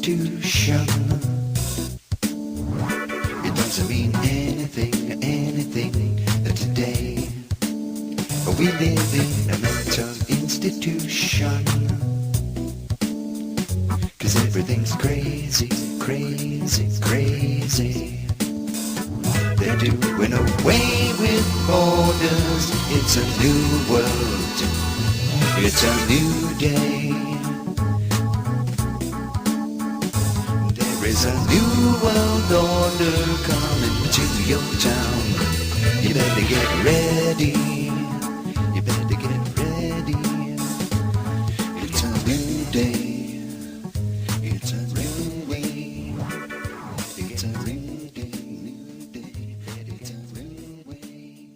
institution. It doesn't mean anything today. We live in a mental institution. 'Cause everything's crazy. They're doing away with borders. It's a new world. It's a new day. There is a new world order coming to your town. You better get ready. You better get ready. It's a new day. It's a new way. It's a new day. It's a new way.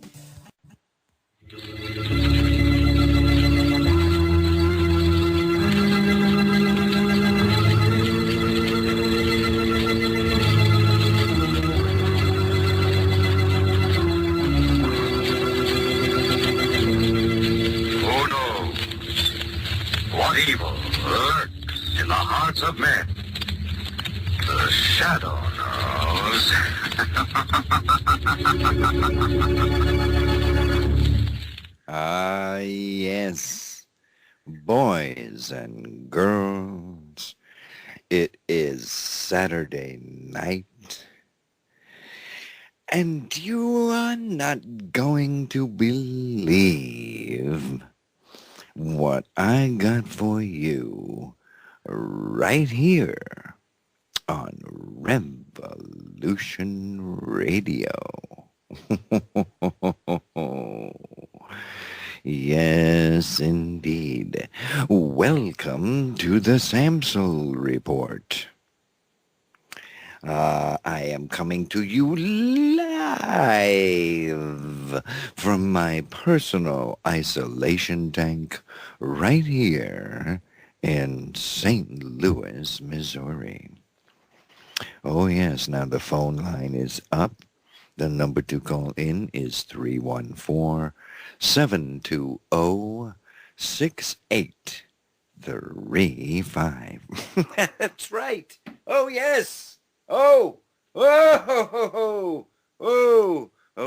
Evil lurks in the hearts of men. The shadow knows. Yes, boys and girls, it is Saturday night, and you are not going to believe what I got for you right here on Revolution Radio. Yes, indeed. Welcome to the Samsel Report. I am coming to you live from my personal isolation tank right here in St. Louis, Missouri. Oh yes, now the phone line is up. The number to call in is 314-720-6835. That's right. Oh yes. Oh,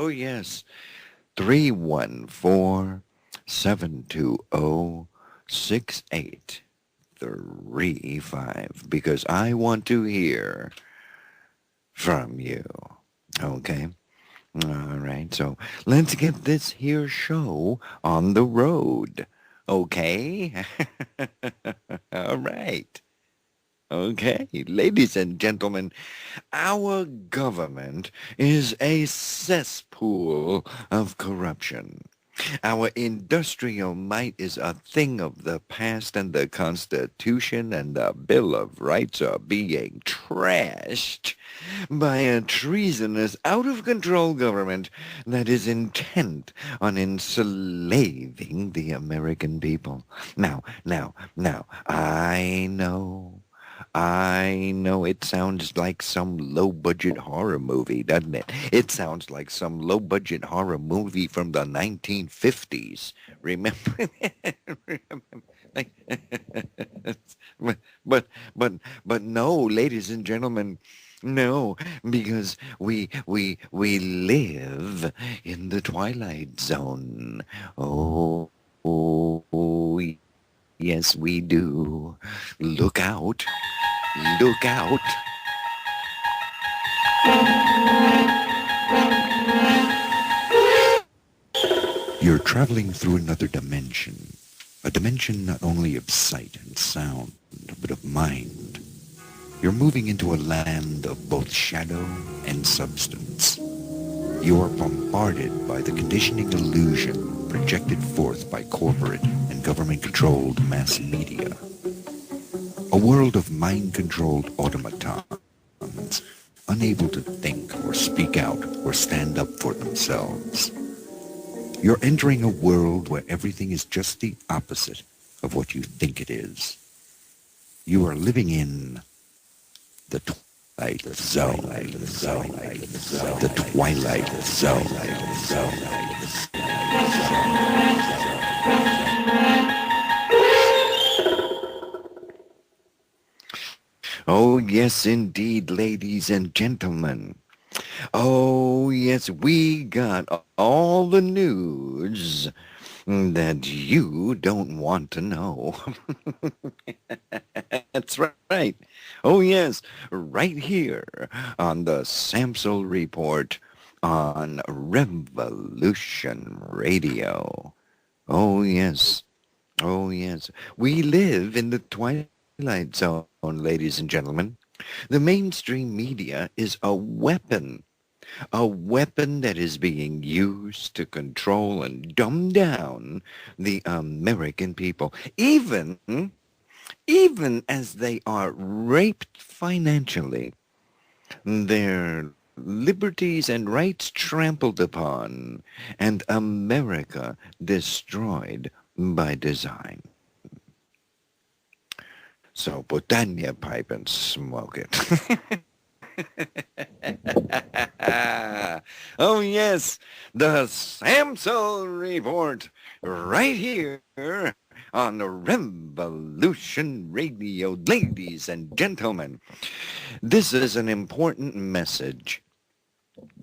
yes. 314-720-6835, because I want to hear from you. Okay? All right, so let's get this here show on the road. Okay? All right. Okay, ladies and gentlemen, our government is a cesspool of corruption. Our industrial might is a thing of the past, and the Constitution and the Bill of Rights are being trashed by a treasonous, out-of-control government that is intent on enslaving the American people. Now, I know it sounds like some low-budget horror movie, doesn't it? It sounds like some low-budget horror movie from the 1950s. Remember? but no, ladies and gentlemen, no, because we live in the Twilight Zone. Oh, yes, we do. Look out. Look out. You're traveling through another dimension. A dimension not only of sight and sound, but of mind. You're moving into a land of both shadow and substance. You are bombarded by the conditioning illusion projected forth by corporate and government-controlled mass media. A world of mind-controlled automatons, unable to think or speak out or stand up for themselves. You're entering a world where everything is just the opposite of what you think it is. You are living in the Twilight Zone. The Twilight Zone. Oh yes, indeed, ladies and gentlemen. Oh, yes, we got all the news that you don't want to know. That's right. Oh, yes, right here on the Samsel Report on Revolution Radio. Oh, yes. Oh, yes. We live in the twilight zone, ladies and gentlemen. The mainstream media is a weapon that is being used to control and dumb down the American people, even as they are raped financially, their liberties and rights trampled upon, and America destroyed by design. So put that in your pipe and smoke it. Oh yes, the Samsel Report right here on the Revolution Radio. Ladies and gentlemen, this is an important message,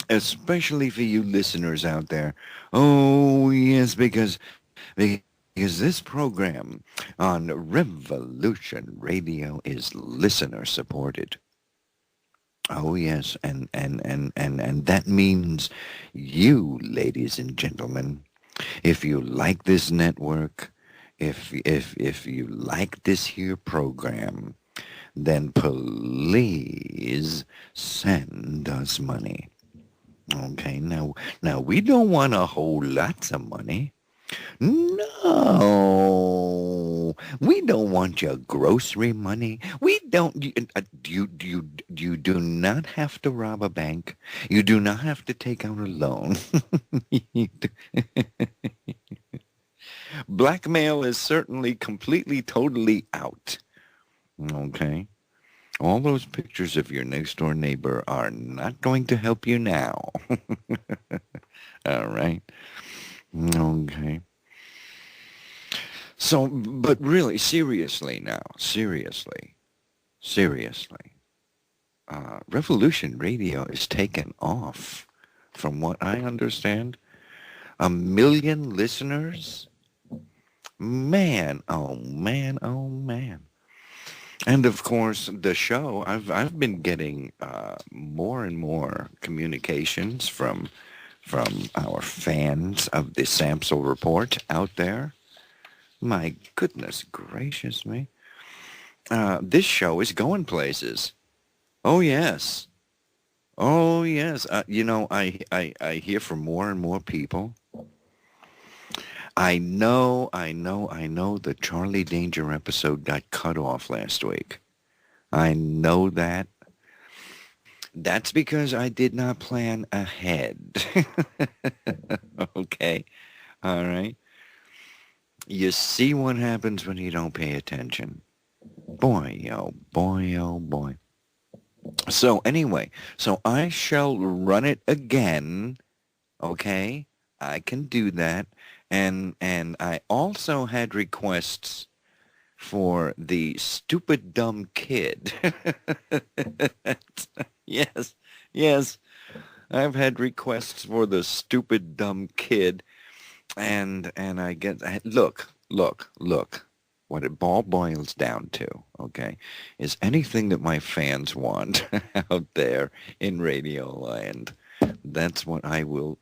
especially for you listeners out there. Oh yes, because this program on Revolution Radio is listener supported. Oh yes, and that means you, ladies and gentlemen, if you like this network, if you like this here program, then please send us money. Okay, now we don't want a whole lots of money. No, we don't want your grocery money. We don't. You do not have to rob a bank. You do not have to take out a loan. Blackmail is certainly completely, totally out. Okay. All those pictures of your next door neighbor are not going to help you now. All right. Okay. So, but really, seriously now, seriously, Revolution Radio is taken off, from what I understand. 1 million listeners? Man, oh man, oh man. And of course, the show, I've been getting more and more communications from our fans of the Samsel Report out there. My goodness gracious me. This show is going places. Oh, yes. Oh, yes. I hear from more and more people. I know the Charlie Danger episode got cut off last week. I know that. That's because I did not plan ahead. Okay. All right. You see what happens when you don't pay attention. Boy, oh boy, oh boy. So anyway, so I shall run it again. Okay? I can do that. And I also had requests for the stupid dumb kid. Yes, yes. I've had requests for the stupid dumb kid. And I get, look. What it all boils down to, okay, is anything that my fans want out there in Radio Land. That's what I will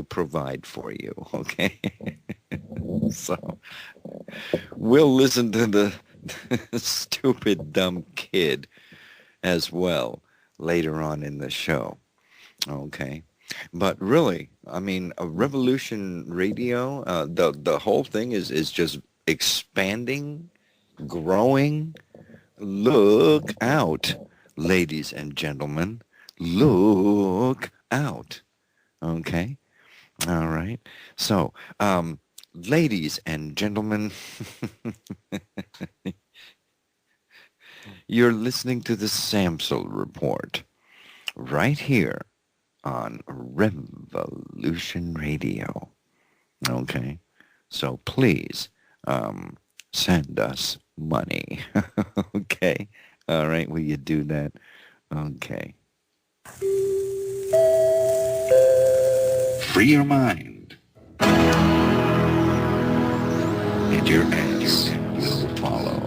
provide for you, okay? So we'll listen to the stupid dumb kid as well later on in the show, okay? But really, I mean, a Revolution Radio, the whole thing is just expanding, growing. Look out, ladies and gentlemen. Look out. Okay? All right. So, ladies and gentlemen, you're listening to the Samsel Report right here on Revolution Radio. Okay? So please, send us money. Okay? All right, will you do that? Okay. Free your mind, and your ass will follow.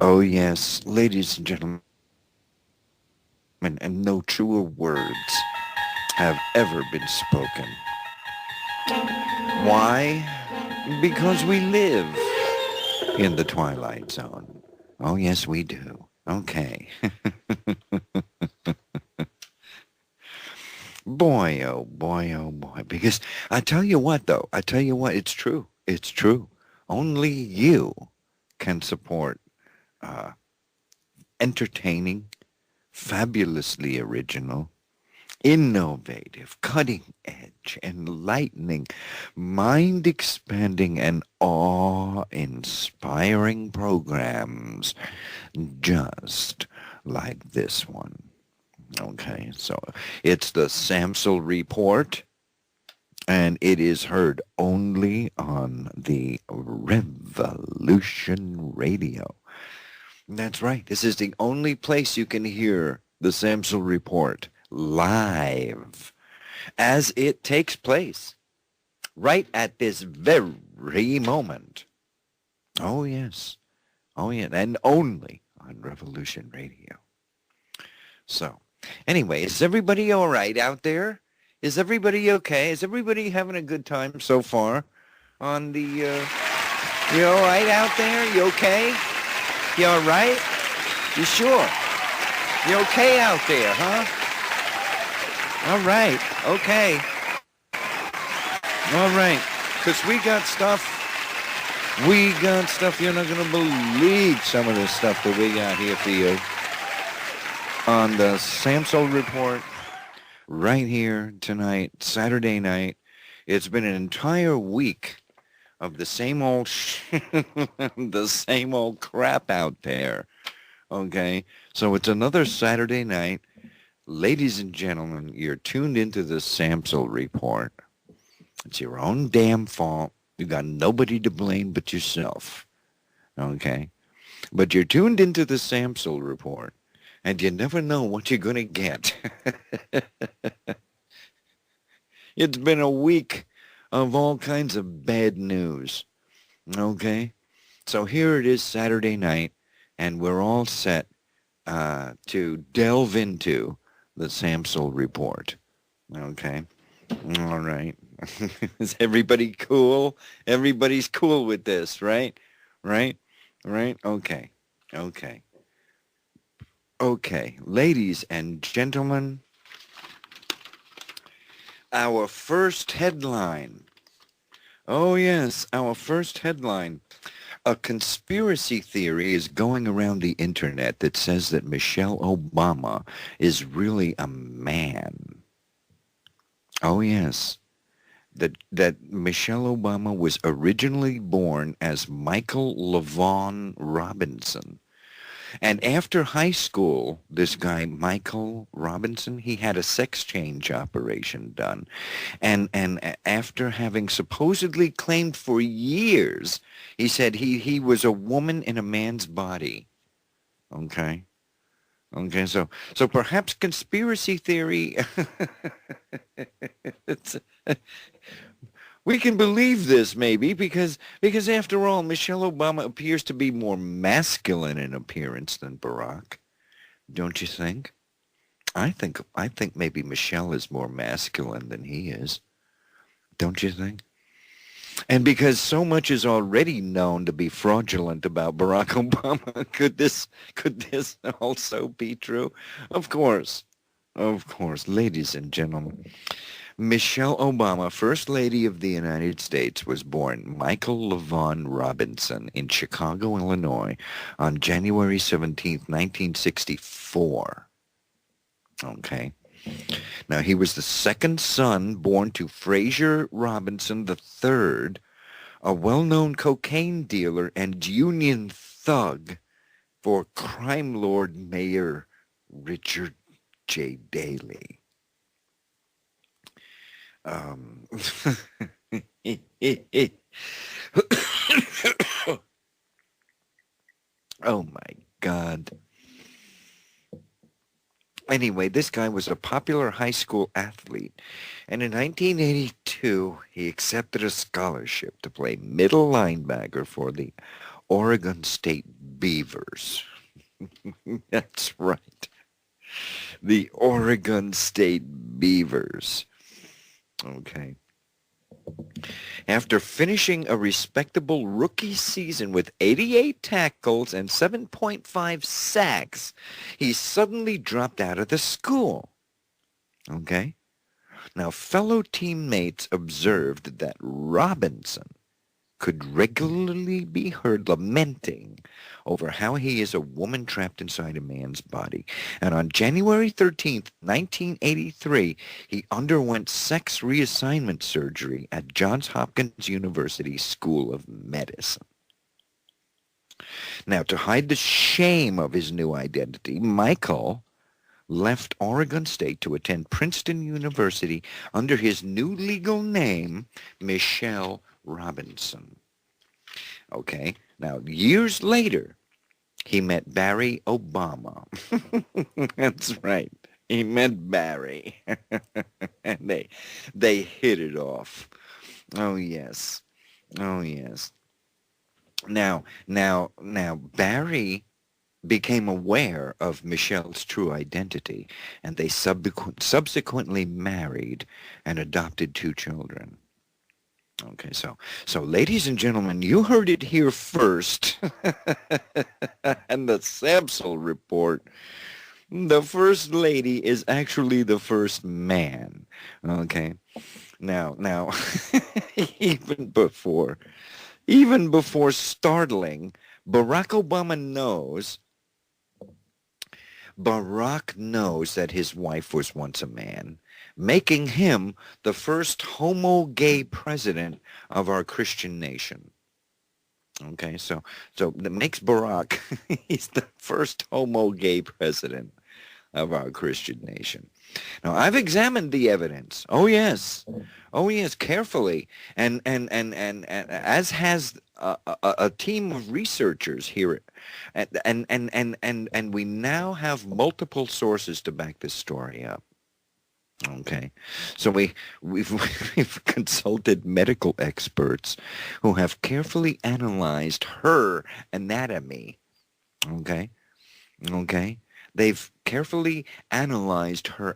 Oh yes, ladies and gentlemen, and no truer words have ever been spoken. Why? Because we live in the Twilight Zone. Oh yes, we do. Okay. Boy, oh boy, oh boy. Because I tell you what, though, I tell you what, it's true. It's true. Only you can support uh, entertaining, fabulously original, innovative, cutting edge, enlightening, mind expanding, and awe inspiring programs just like this one. Okay, so it's the Samsel Report, and it is heard only on the Revolution Radio. That's right. This is the only place you can hear the Samsel Report live as it takes place right at this very moment. Oh, yes. Oh, yeah. And only on Revolution Radio. So, anyway, is everybody all right out there? Is everybody okay? Is everybody having a good time so far on the, you all right out there? You okay? You all right? You sure? You okay out there, huh? All right. Okay. All right. Because we got stuff. We got stuff. You're not going to believe some of the stuff that we got here for you on the Samsel Report right here tonight, Saturday night. It's been an entire week of the same old the same old crap out there. Okay? So it's another Saturday night. Ladies and gentlemen, you're tuned into the Samsel Report. It's your own damn fault. You got nobody to blame but yourself. Okay? But you're tuned into the Samsel Report, and you never know what you're going to get. It's been a week of all kinds of bad news. Okay? So here it is Saturday night, and we're all set to delve into the Samsel Report. Okay? All right. Is everybody cool? Everybody's cool with this, right? Right? Right? Okay. Okay. Okay. Ladies and gentlemen, our first headline. Oh, yes, our first headline. A conspiracy theory is going around the internet that says that Michelle Obama is really a man. Oh, yes. That Michelle Obama was originally born as Michael LaVaughn Robinson. And after high school, this guy, Michael Robinson, he had a sex change operation done. And after having supposedly claimed for years, he said he was a woman in a man's body. Okay. Okay, so perhaps conspiracy theory, it's, we can believe this maybe because after all, Michelle Obama appears to be more masculine in appearance than Barack. Don't you think? I think maybe Michelle is more masculine than he is. Don't you think? And because so much is already known to be fraudulent about Barack Obama, could this also be true? Of course. Of course, ladies and gentlemen. Michelle Obama, First Lady of the United States, was born Michael LaVaughn Robinson in Chicago, Illinois, on January 17th, 1964. Okay. Now, he was the second son born to Fraser Robinson III, a well-known cocaine dealer and union thug for crime lord Mayor Richard J. Daley. Oh my God. Anyway, this guy was a popular high school athlete, and in 1982, he accepted a scholarship to play middle linebacker for the Oregon State Beavers. That's right. The Oregon State Beavers. Okay. After finishing a respectable rookie season with 88 tackles and 7.5 sacks, he suddenly dropped out of the school. Okay? Now, fellow teammates observed that Robinson could regularly be heard lamenting over how he is a woman trapped inside a man's body. And on January 13th, 1983, he underwent sex reassignment surgery at Johns Hopkins University School of Medicine. Now, to hide the shame of his new identity, Michael left Oregon State to attend Princeton University under his new legal name, Michelle Robinson. Okay, now years later, he met Barry Obama. That's right. He met Barry. And they hit it off. Oh yes. Oh yes. Now Barry became aware of Michelle's true identity, and they subsequently married and adopted 2 children. Okay, so ladies and gentlemen, you heard it here first. And the Samsel Report, the first lady is actually the first man. Okay, now, even before startling, Barack knows that his wife was once a man, making him the first homo-gay president of our Christian nation. Okay, so that makes Barack, he's the first homo-gay president of our Christian nation. Now, I've examined the evidence. Oh yes, carefully, and as has a team of researchers here, and we now have multiple sources to back this story up. Okay, so we've consulted medical experts who have carefully analyzed her anatomy. Okay. They've carefully analyzed her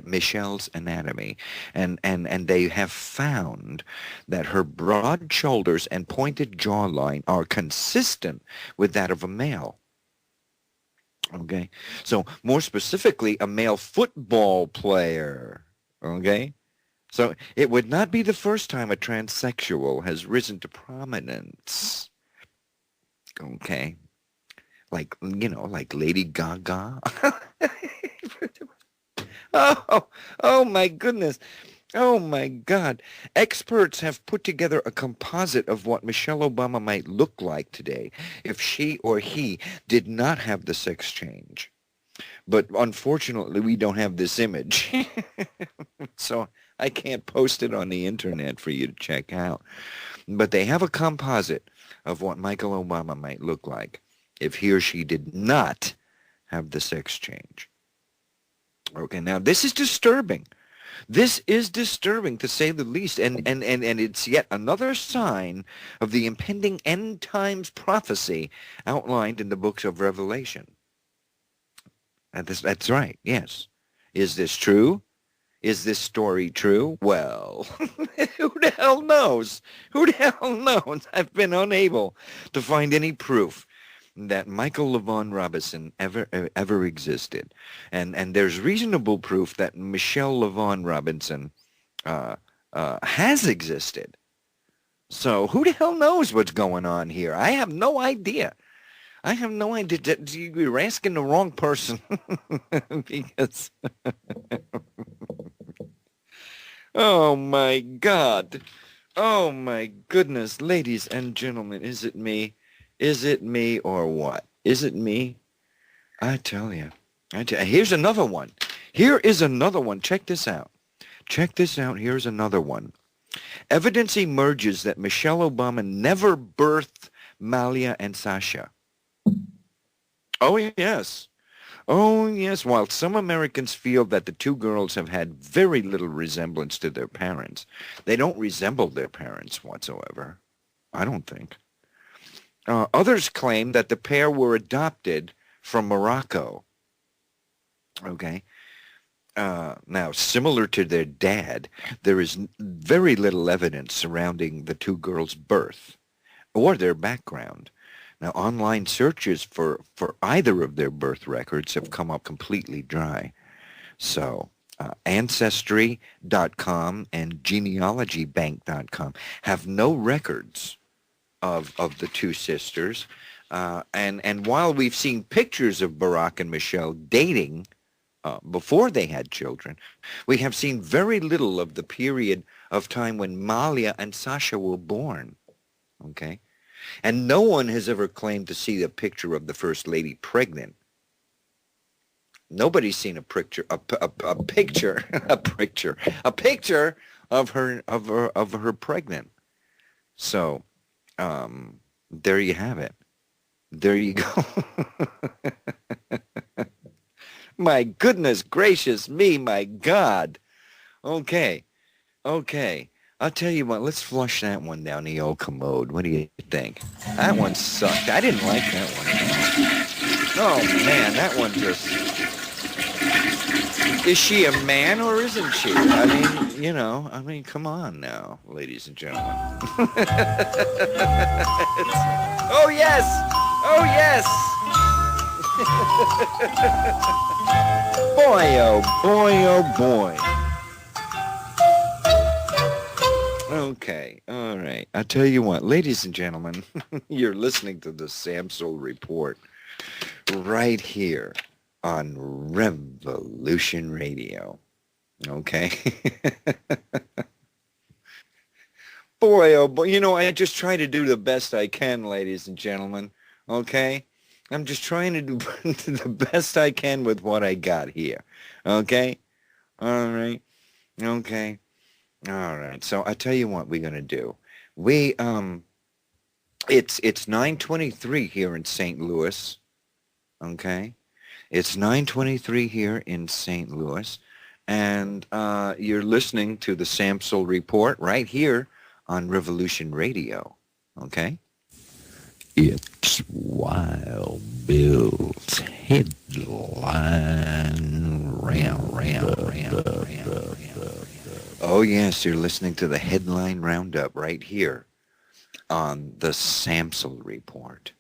Michelle's anatomy, and they have found that her broad shoulders and pointed jawline are consistent with that of a male. Okay, so more specifically, a male football player. Okay, so it would not be the first time a transsexual has risen to prominence. Okay, like Lady Gaga. Oh my goodness. Oh my God. Experts have put together a composite of what Michelle Obama might look like today if she or he did not have the sex change. But unfortunately, we don't have this image. So I can't post it on the internet for you to check out. But they have a composite of what Michael Obama might look like if he or she did not have the sex change. Okay, now this is disturbing. This is disturbing, to say the least, and it's yet another sign of the impending end times prophecy outlined in the books of Revelation. That's right, yes. Is this true? Is this story true? Well, who the hell knows? Who the hell knows? I've been unable to find any proof that Michael LaVaughn Robinson ever existed, and there's reasonable proof that Michelle LaVaughn Robinson has existed. So who the hell knows what's going on here? I have no idea. You're asking the wrong person. Because oh my God, oh my goodness, ladies and gentlemen, is it me? Is it me or what? Is it me? I tell you. Here's another one. Here is another one. Check this out. Here's another one. Evidence emerges that Michelle Obama never birthed Malia and Sasha. Oh, yes. Oh, yes. While some Americans feel that the two girls have had very little resemblance to their parents, they don't resemble their parents whatsoever. I don't think. Others claim that the pair were adopted from Morocco. Okay. Now, similar to their dad, there is very little evidence surrounding the two girls' birth or their background. Now, online searches for either of their birth records have come up completely dry. So, Ancestry.com and genealogybank.com have no records of the two sisters. And while we've seen pictures of Barack and Michelle dating before they had children, we have seen very little of the period of time when Malia and Sasha were born. Okay? And no one has ever claimed to see a picture of the First Lady pregnant. Nobody's seen a picture, a picture, a picture of her pregnant. So, there you have it. There you go. My goodness gracious me, my God. Okay. I'll tell you what, let's flush that one down the old commode. What do you think? That one sucked. I didn't like that one. Oh, man, that one just... Is she a man or isn't she? I mean, come on now, ladies and gentlemen. Oh, yes! Oh, yes! Boy, oh boy, oh boy. Okay, all right. I'll tell you what, ladies and gentlemen, you're listening to the Samsel Report right here on Revolution Radio. Okay? Boy, oh boy, I just try to do the best I can, ladies and gentlemen. Okay? I'm just trying to do the best I can with what I got here. Okay? All right. Okay. All right. So I tell you what we're going to do. It's 9:23 here in St. Louis. Okay? It's 9:23 here in St. Louis. And you're listening to the Samsel Report right here on Revolution Radio. Okay? It's Wild Bill's Headline Roundup. Oh, yes, you're listening to the Headline Roundup right here on the Samsel Report.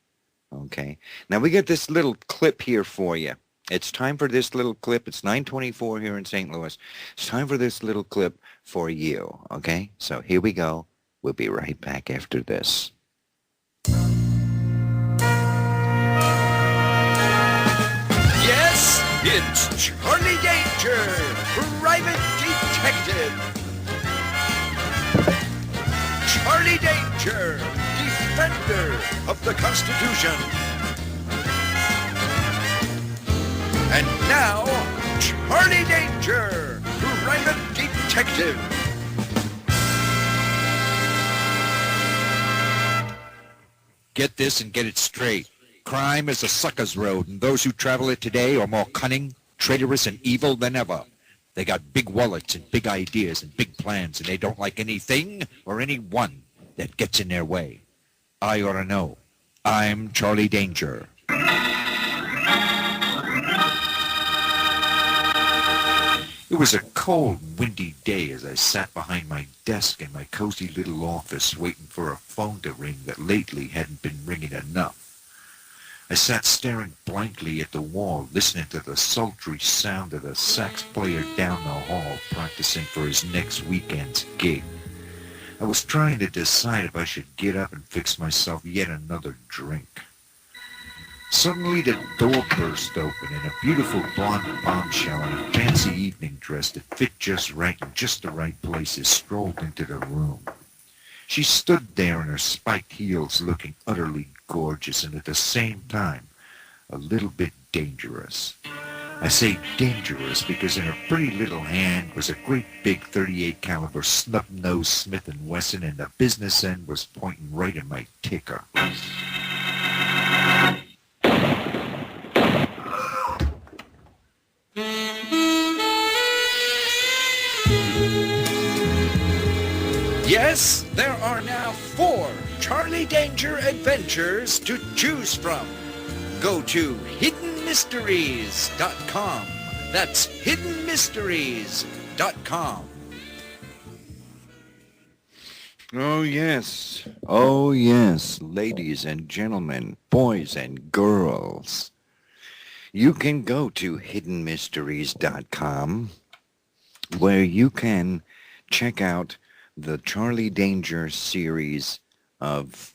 Okay. Now, we got this little clip here for you. It's time for this little clip. It's 9:24 here in St. Louis. It's time for this little clip for you. Okay? So here we go. We'll be right back after this. Yes, it's Charlie Danger, private detective. Charlie Danger, defender of the Constitution. And now, Charlie Danger, private detective. Get this and get it straight. Crime is a sucker's road, and those who travel it today are more cunning, traitorous, and evil than ever. They got big wallets and big ideas and big plans, and they don't like anything or anyone that gets in their way. I ought to know. I'm Charlie Danger. It was a cold, windy day as I sat behind my desk in my cozy little office waiting for a phone to ring that lately hadn't been ringing enough. I sat staring blankly at the wall, listening to the sultry sound of the sax player down the hall practicing for his next weekend's gig. I was trying to decide if I should get up and fix myself yet another drink. Suddenly the door burst open and a beautiful blonde bombshell in a fancy evening dress that fit just right in just the right places strolled into the room. She stood there in her spiked heels looking utterly gorgeous and at the same time a little bit dangerous. I say dangerous because in her pretty little hand was a great big .38 caliber snub-nosed Smith & Wesson and the business end was pointing right at my ticker. Yes, there are now 4 Charlie Danger adventures to choose from. Go to hiddenmysteries.com. That's hiddenmysteries.com. Oh yes, ladies and gentlemen, boys and girls. You can go to hiddenmysteries.com where you can check out the Charlie Danger series of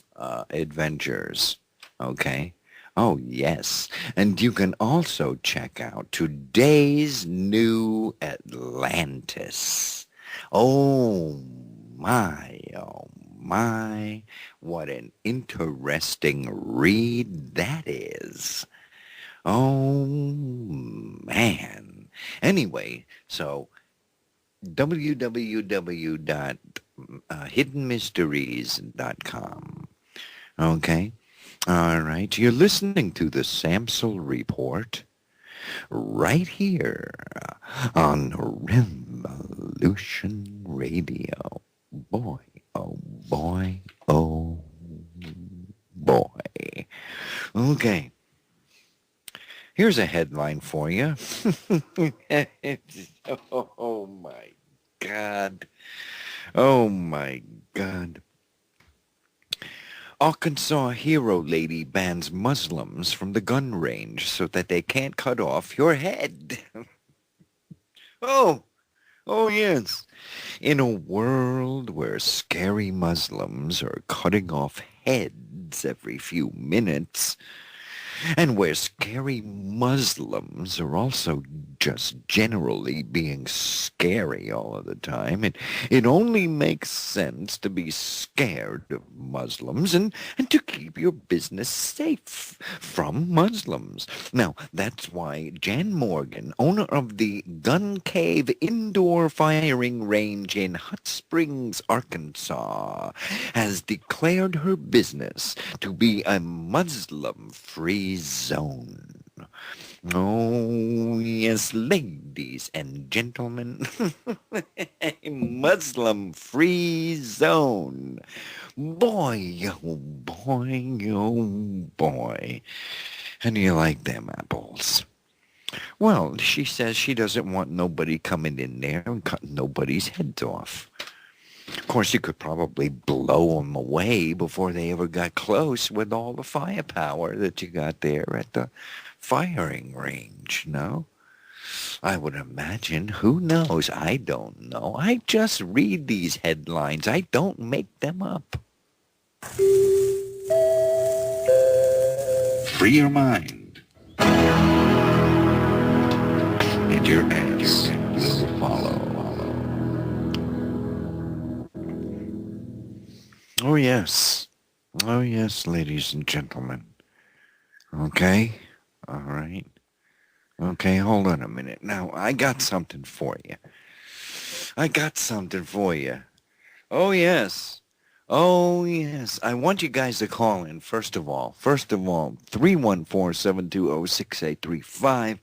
adventures. Okay? Oh, yes. And you can also check out today's new Atlantis. Oh, my. What an interesting read that is. Oh, man. Anyway, so www.hiddenmysteries.com. Okay? All right. You're listening to the Samsel Report right here on Revolution Radio. Boy, oh boy, oh boy. Okay. Here's a headline for you. Oh my God. Oh my God. Arkansas hero lady bans Muslims from the gun range so that they can't cut off your head. Oh yes. In a world where scary Muslims are cutting off heads every few minutes, and where scary Muslims are also just generally being scary all of the time, it only makes sense to be scared of Muslims and to keep your business safe from Muslims. Now, that's why Jan Morgan, owner of the Gun Cave Indoor Firing Range in Hot Springs, Arkansas, has declared her business to be a Muslim-free zone. Oh, yes, ladies and gentlemen, a Muslim-free zone. Boy, oh boy, oh boy. How do you like them apples? Well, she says she doesn't want nobody coming in there and cutting nobody's heads off. Of course, you could probably blow them away before they ever got close with all the firepower that you got there at the firing range, no? I would imagine. Who knows? I don't know. I just read these headlines. I don't make them up. Free your mind, and your ass will follow. Oh, yes. Oh, yes, ladies and gentlemen. Okay? All right. Okay, hold on a minute. Now, I got something for you. Oh, yes. Oh, yes. I want you guys to call in, first of all. 314-720-6835.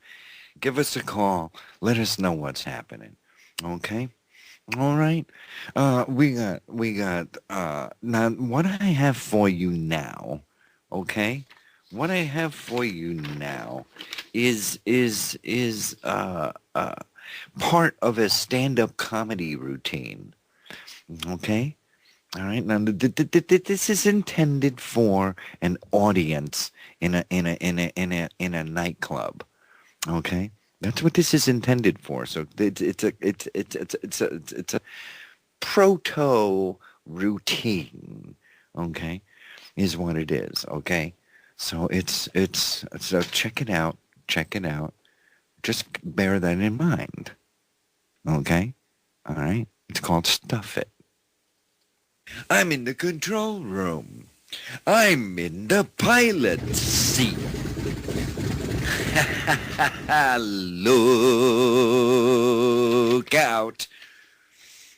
Give us a call. Let us know what's happening. Okay? All right. We got, now what I have for you now, okay? What I have for you now is part of a stand-up comedy routine. Okay? All right. Now this is intended for an audience in a nightclub. Okay? That's what this is intended for. So it's a proto routine, okay, is what it is, okay? So so check it out. Just bear that in mind, okay? All right? It's called Stuff It. I'm in the control room. I'm in the pilot seat. Look out.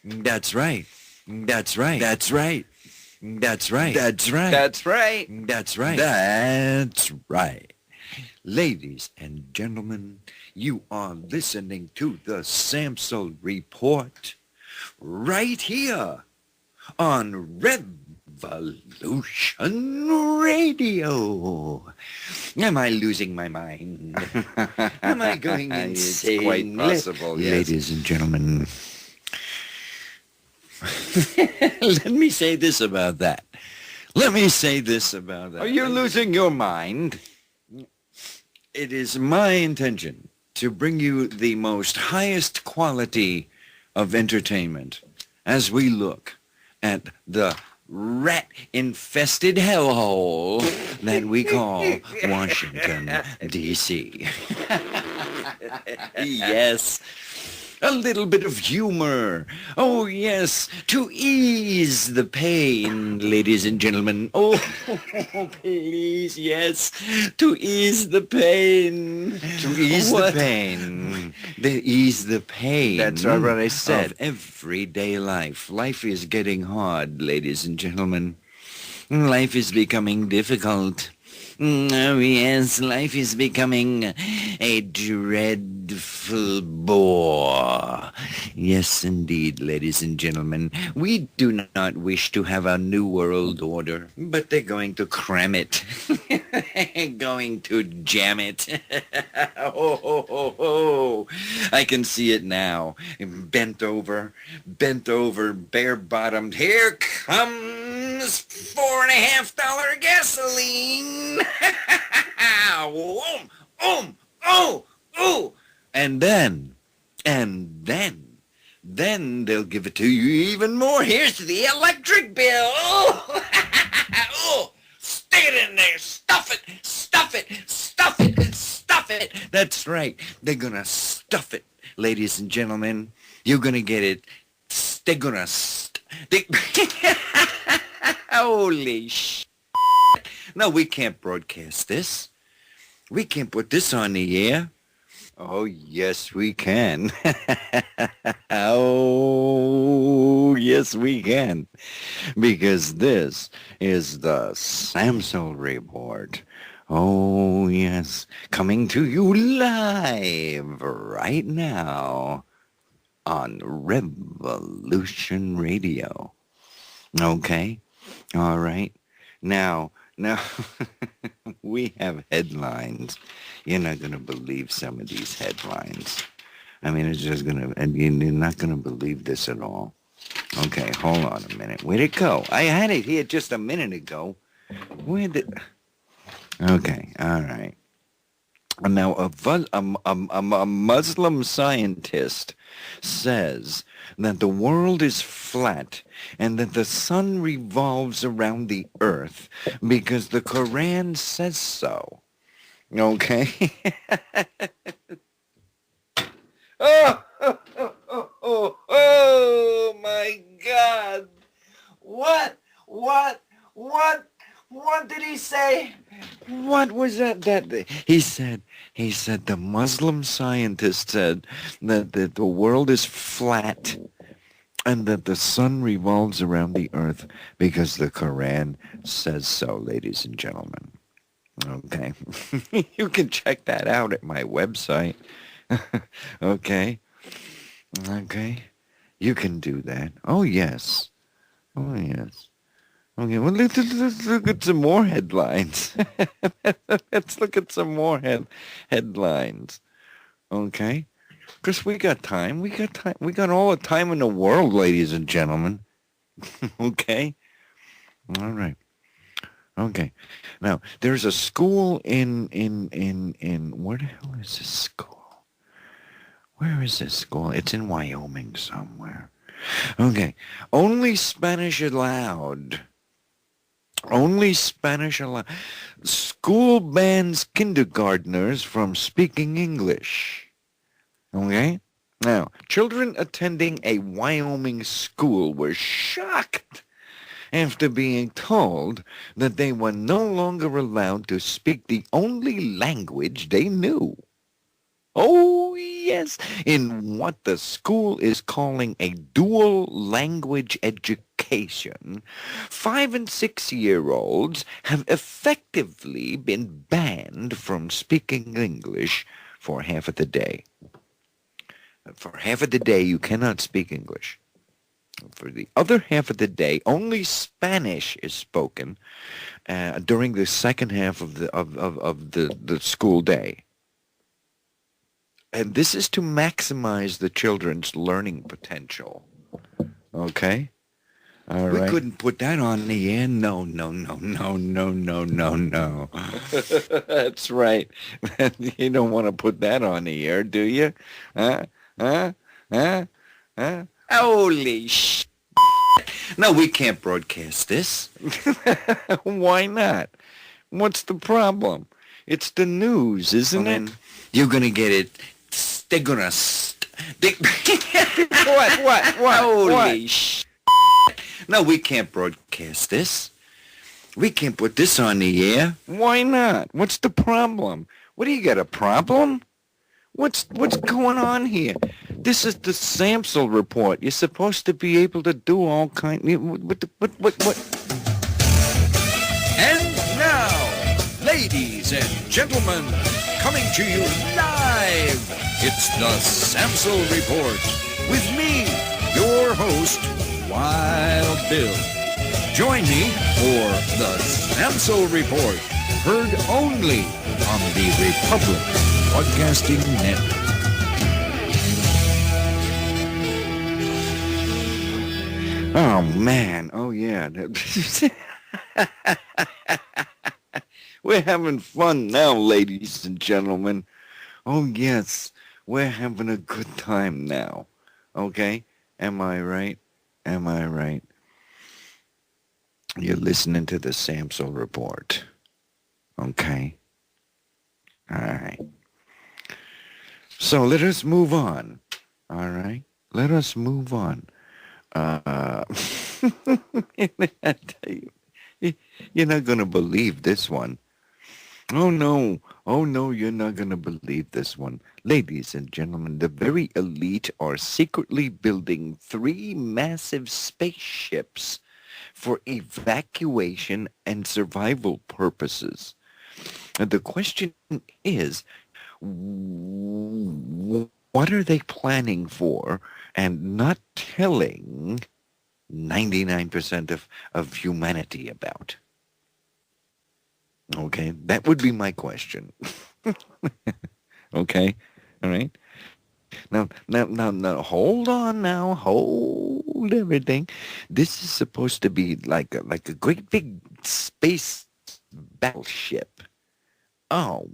That's right. That's right. That's right. That's right. That's right. That's right. That's right. That's right. Ladies and gentlemen, you are listening to the Samsel Report right here on Revolution Radio. Am I losing my mind? Am I going insane? It's quite possible, yes. Ladies and gentlemen, let me say this about that. Let me say this about that. Are you losing your mind? It is my intention to bring you the most highest quality of entertainment as we look at the rat-infested hellhole that we call Washington, D.C. Yes. A little bit of humor. Oh, yes. To ease the pain, ladies and gentlemen. Oh, please, yes. To ease the pain. To ease What? the pain. Ease the pain. That's what I said. Of everyday life. Life is getting hard, ladies and gentlemen. Life is becoming difficult. Oh, yes, life is becoming a dreadful bore. Yes, indeed, ladies and gentlemen. We do not wish to have a new world order, but they're going to cram it. Going to jam it. Oh. I can see it now. Bent over, bare-bottomed. Here comes $4.50 gasoline. Oh. And then they'll give it to you even more. Here's the electric bill. Oh, stick it in there. Stuff it. That's right. They're gonna stuff it, ladies and gentlemen. You're gonna get it. They're gonna holy sh! No, we can't broadcast this. We can't put this on the air. Oh, yes, we can. Oh, yes, we can. Because this is the Samsel Report. Oh, yes. Coming to you live right now on Revolution Radio. Okay? All right. Now, we have headlines. You're not going to believe some of these headlines. I mean, it's just going to, and you're not going to believe this at all. Okay, hold on a minute. Where'd it go? I had it here just a minute ago. Where did, okay, all right. Now, a Muslim scientist says that the world is flat and that the sun revolves around the earth because the Quran says so. Okay? Oh, my God. What did he say? What was that? He said the Muslim scientist said that the world is flat and that the sun revolves around the earth because the Quran says so, ladies and gentlemen. Okay. You can check that out at my website. Okay. You can do that. Oh, yes. Okay, well, let's look at some more headlines. Let's look at some more headlines. Okay? Because we got time. We got all the time in the world, ladies and gentlemen. Okay? All right. Okay. Now, there's a school in where the hell is this school? Where is this school? It's in Wyoming somewhere. Okay. Only Spanish allowed. Only Spanish allowed. School bans kindergartners from speaking English. Okay? Now, children attending a Wyoming school were shocked after being told that they were no longer allowed to speak the only language they knew. Oh, yes, in what the school is calling a dual language education, 5- and 6-year-olds have effectively been banned from speaking English for half of the day. For half of the day, you cannot speak English. For the other half of the day, only Spanish is spoken during the second half of the school day. And this is to maximize the children's learning potential. Okay? All We right. couldn't put that on the air. No, no, no, no, no, no, no, no. That's right. You don't want to put that on the air, do you? Huh? Huh? Huh? Huh? Holy sh! No, we can't broadcast this. Why not? What's the problem? It's the news, isn't it? You're gonna get it. They're gonna. What? Holy sh! No, we can't broadcast this. We can't put this on the air. Why not? What's the problem? What do you got, a problem? What's going on here? This is the Samsel Report. You're supposed to be able to do all kind. What? And now, ladies and gentlemen, coming to you live, it's the Samsel Report with me, your host, Wild Bill. Join me for the Samsel Report, heard only on the Republic Broadcasting Network. Oh man. Oh yeah. We're having fun now, ladies and gentlemen. Oh yes, we're having a good time now. Okay? Am I right? Am I right? You're listening to the Samsel Report. Okay? All right. So let us move on. All right? Let us move on. I tell you, you're not going to believe this one. Oh no, you're not going to believe this one. Ladies and gentlemen, the very elite are secretly building 3 massive spaceships for evacuation and survival purposes. And the question is, what are they planning for and not telling 99% of humanity about? Okay, that would be my question. Okay, all right. Now, hold on now, hold everything. This is supposed to be like a great big space battleship. Oh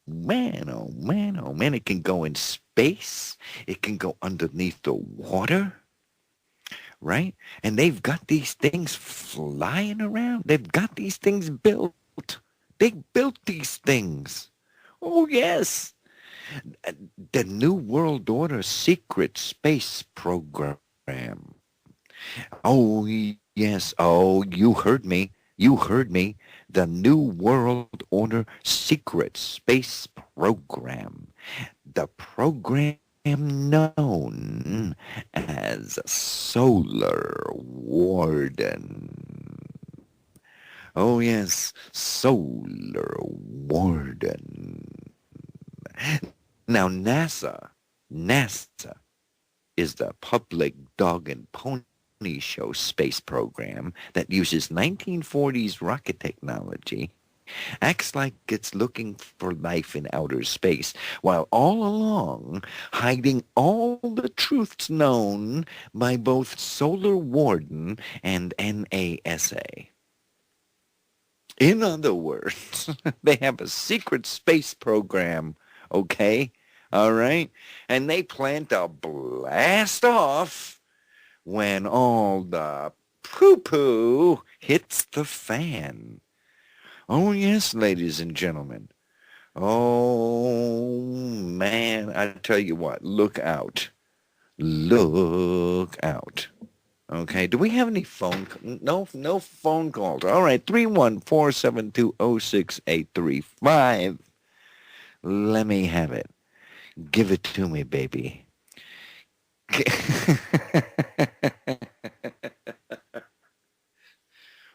man, oh man, oh man, it can go in space. It can go underneath the water. Right? And they've got these things flying around. They've got these things built. They built these things. Oh, yes. The New World Order secret space program. Oh, yes. Oh, you heard me. You heard me. The New World Order secret space program. The program known as Solar Warden. Oh yes, Solar Warden. Now NASA is the public dog and pony show space program that uses 1940s rocket technology, acts like it's looking for life in outer space, while all along hiding all the truths known by both Solar Warden and NASA. In other words, they have a secret space program, okay? All right? And they plan to blast off when all the poo-poo hits the fan. Oh, yes, ladies and gentlemen. Oh, man, I tell you what, look out. Look out. Okay, do we have any phone? No phone calls. All right, 314-720-6835. Let me have it. Give it to me, baby.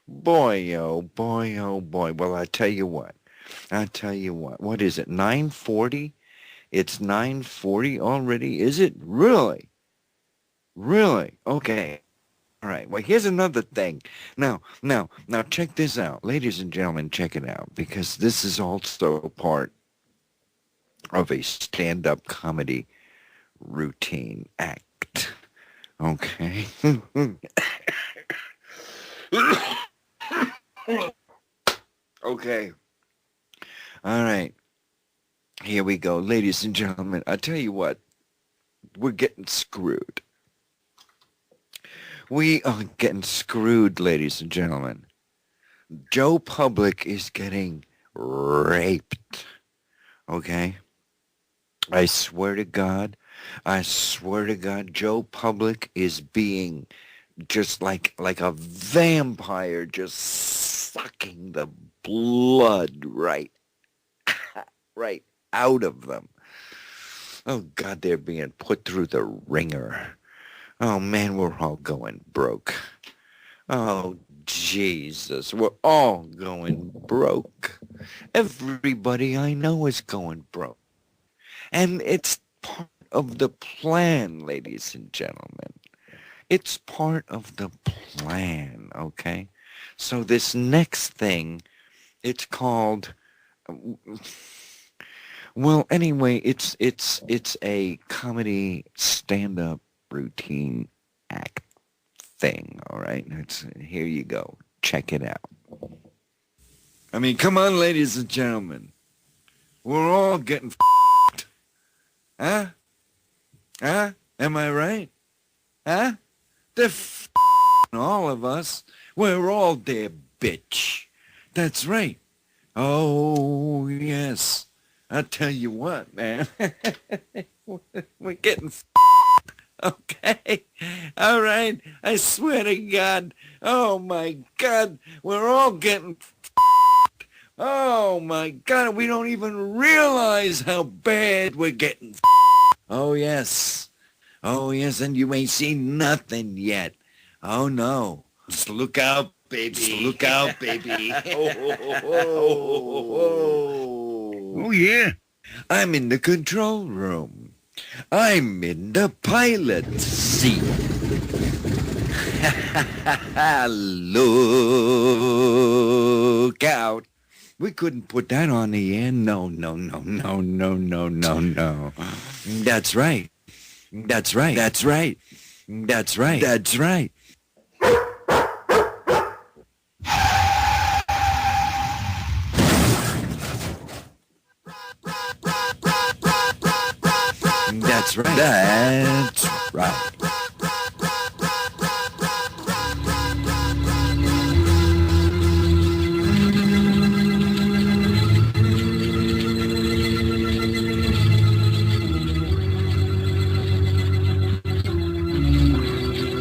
Boy, oh boy, oh boy. Well, I tell you what. What is it, 9:40? It's 9:40 already? Is it? Really? Really? Okay. right. Well, here's another thing. Now, check this out. Ladies and gentlemen, check it out. Because this is also part of a stand-up comedy routine act. Okay? Okay. All right. Here we go. Ladies and gentlemen, I tell you what. We're getting screwed. We are getting screwed, ladies and gentlemen. Joe Public is getting raped. Okay? I swear to God, Joe Public is being just like a vampire, just sucking the blood right out of them. Oh, God, they're being put through the ringer. Oh, man, we're all going broke. Oh, Jesus, we're all going broke. Everybody I know is going broke. And it's part of the plan, ladies and gentlemen. It's part of the plan, okay? So this next thing, it's called... Well, anyway, it's a comedy stand-up routine act thing, all right? Here you go. Check it out. I mean, come on, ladies and gentlemen. We're all getting f***ed. Huh? Huh? Am I right? Huh? They're f***ing all of us. We're all there, bitch. That's right. Oh, yes. I tell you what, man. We're getting f***ed. Okay? All right? I swear to God. Oh, my God. We're all getting f***ed. Oh, my God. We don't even realize how bad we're getting f***ed. Oh, yes. Oh, yes. And you ain't seen nothing yet. Oh, no. Just look out, baby. Just look out, baby. Oh, yeah. I'm in the control room. I'm in the pilot seat. Look out. We couldn't put that on the air. No. That's right. That's right. That's right. That's right. That's right. That's right. That's right.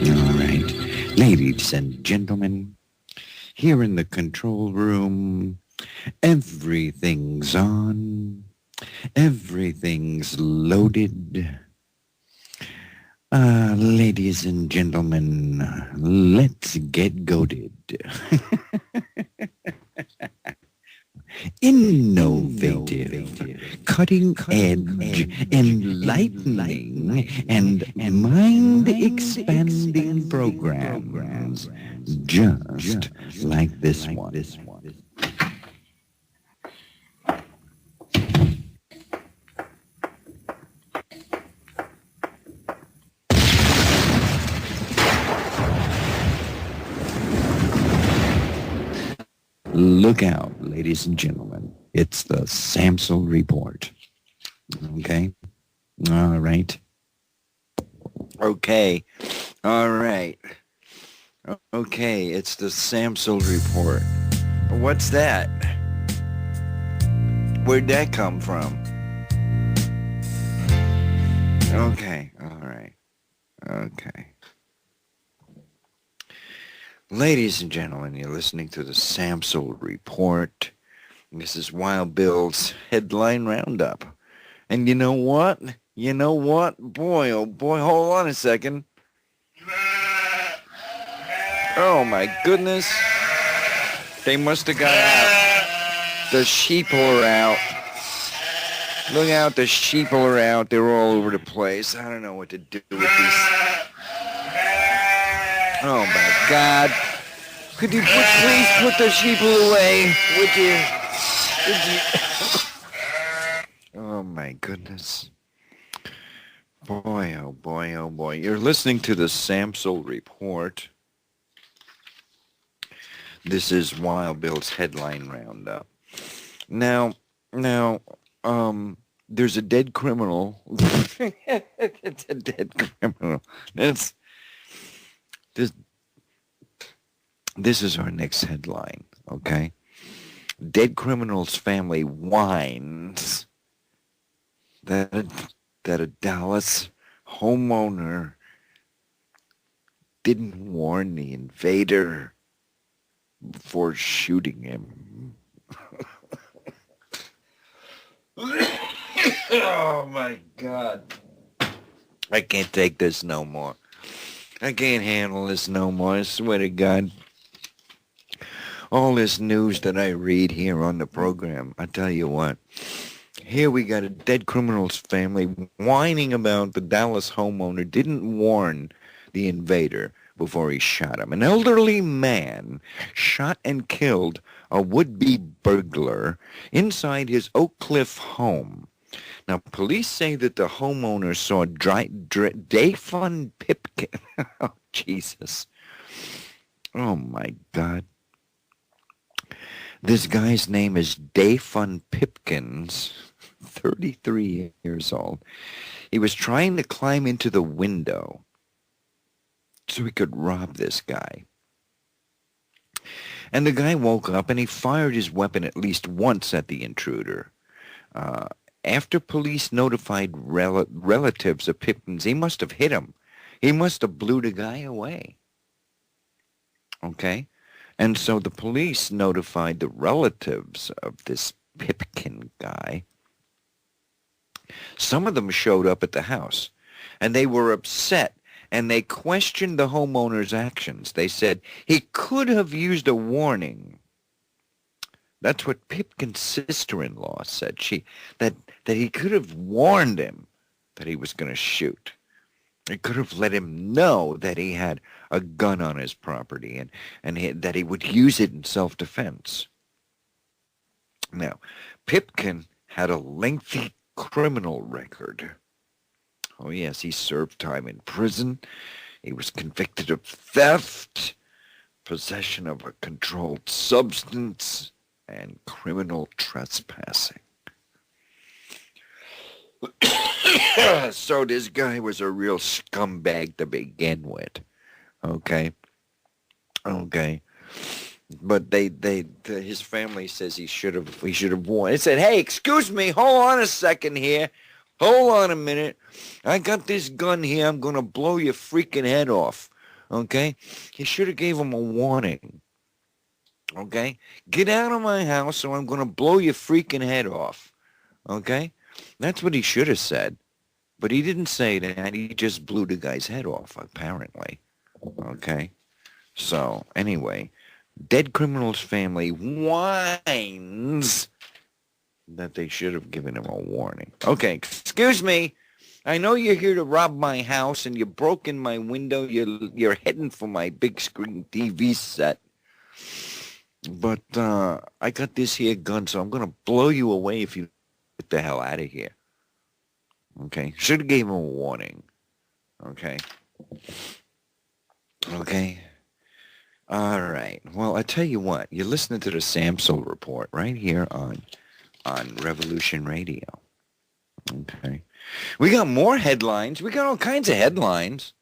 All right. Ladies and gentlemen, here in the control room, everything's on. Everything's loaded. Ladies and gentlemen, let's get goated. Innovative, cutting edge, enlightening, and mind-expanding programs, just like this one. Look out, ladies and gentlemen. It's the Samsel Report. Okay? All right. Okay. All right. Okay, it's the Samsel Report. What's that? Where'd that come from? Okay. All right. Okay. Ladies and gentlemen, you're listening to the Samsel Report. This is Wild Bill's Headline Roundup. And you know what? Boy, oh boy, hold on a second. Oh my goodness. They must have got out. The sheep are out. Look out, the sheep are out. They're all over the place. I don't know what to do with these. Oh my God! Could you please put the sheeple away? Would you? Would you? Oh my goodness! Boy, oh boy, oh boy! You're listening to the Samsel Report. This is Wild Bill's headline roundup. Now, there's a dead criminal. It's a dead criminal. This is our next headline, okay? Dead criminal's family whines that a Dallas homeowner didn't warn the invader before shooting him. Oh my God. I can't take this no more. I can't handle this no more. I swear to God. All this news that I read here on the program, I tell you what. Here we got a dead criminal's family whining about the Dallas homeowner didn't warn the invader before he shot him. An elderly man shot and killed a would-be burglar inside his Oak Cliff home. Now, police say that the homeowner saw Dayfun Pipkin. Oh, Jesus. Oh, my God. This guy's name is Dayfun Pipkins, 33 years old. He was trying to climb into the window so he could rob this guy. And the guy woke up and he fired his weapon at least once at the intruder. After police notified relatives of Pipkins, he must have hit him. He must have blew the guy away. Okay? And so the police notified the relatives of this Pipkin guy. Some of them showed up at the house, and they were upset, and they questioned the homeowner's actions. They said he could have used a warning. That's what Pipkin's sister-in-law said. That he could have warned him that he was going to shoot. He could have let him know that he had a gun on his property and that he would use it in self-defense. Now, Pipkin had a lengthy criminal record. Oh, yes, he served time in prison. He was convicted of theft, possession of a controlled substance, and criminal trespassing. So this guy was a real scumbag to begin with. Okay. But his family says he should have warned. They said, "Hey, excuse me, hold on a second here. Hold on a minute. I got this gun here. I'm going to blow your freaking head off." Okay? He should have gave him a warning. Okay? Get out of my house or I'm going to blow your freaking head off. Okay? That's what he should have said. But he didn't say that. He just blew the guy's head off, apparently. Okay? So, anyway, dead criminal's family whines that they should have given him a warning. Okay, excuse me. I know you're here to rob my house and you broke in my window. You're heading for my big screen TV set. But I got this here gun, so I'm going to blow you away if you get the hell out of here. Okay? Should have gave him a warning. Okay? Okay? All right. Well, I tell you what. You're listening to the Samsel Report right here on Revolution Radio. Okay? We got more headlines. We got all kinds of headlines.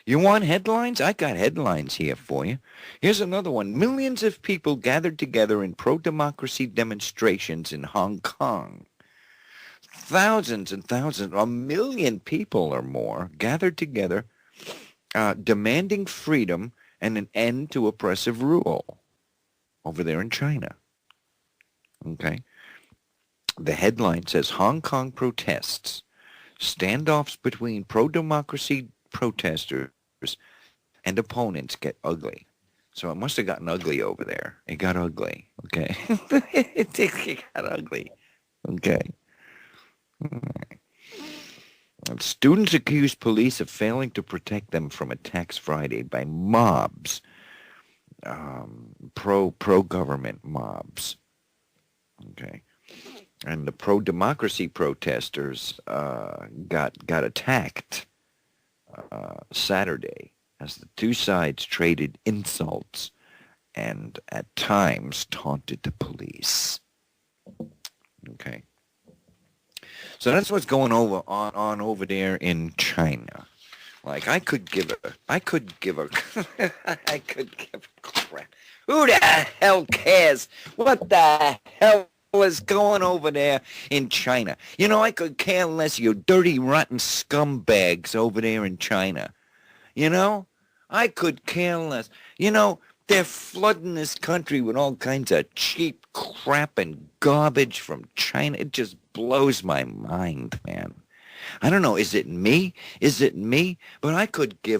You want headlines? I got headlines here for you. Here's another one. Millions of people gathered together in pro-democracy demonstrations in Hong Kong. Thousands and thousands, 1 million people or more gathered together demanding freedom and an end to oppressive rule over there in China. Okay? The headline says, Hong Kong protests. Standoffs between pro-democracy protesters and opponents get ugly. So it must have gotten ugly over there. It got ugly. Okay. It got ugly. Okay. Students accuse police of failing to protect them from attacks Friday by mobs, pro-government mobs. Okay. And the pro-democracy protesters got attacked Saturday as the two sides traded insults and at times taunted the police. Okay. So that's what's going on over there in China. Like I could give a I could give a crap. Who the hell cares? What the hell is going over there in China? You know, I could care less, you dirty, rotten scumbags over there in China. You know? I could care less. You know, they're flooding this country with all kinds of cheap crap and garbage from China. It just blows my mind, man. I don't know. Is it me? Is it me? But I could care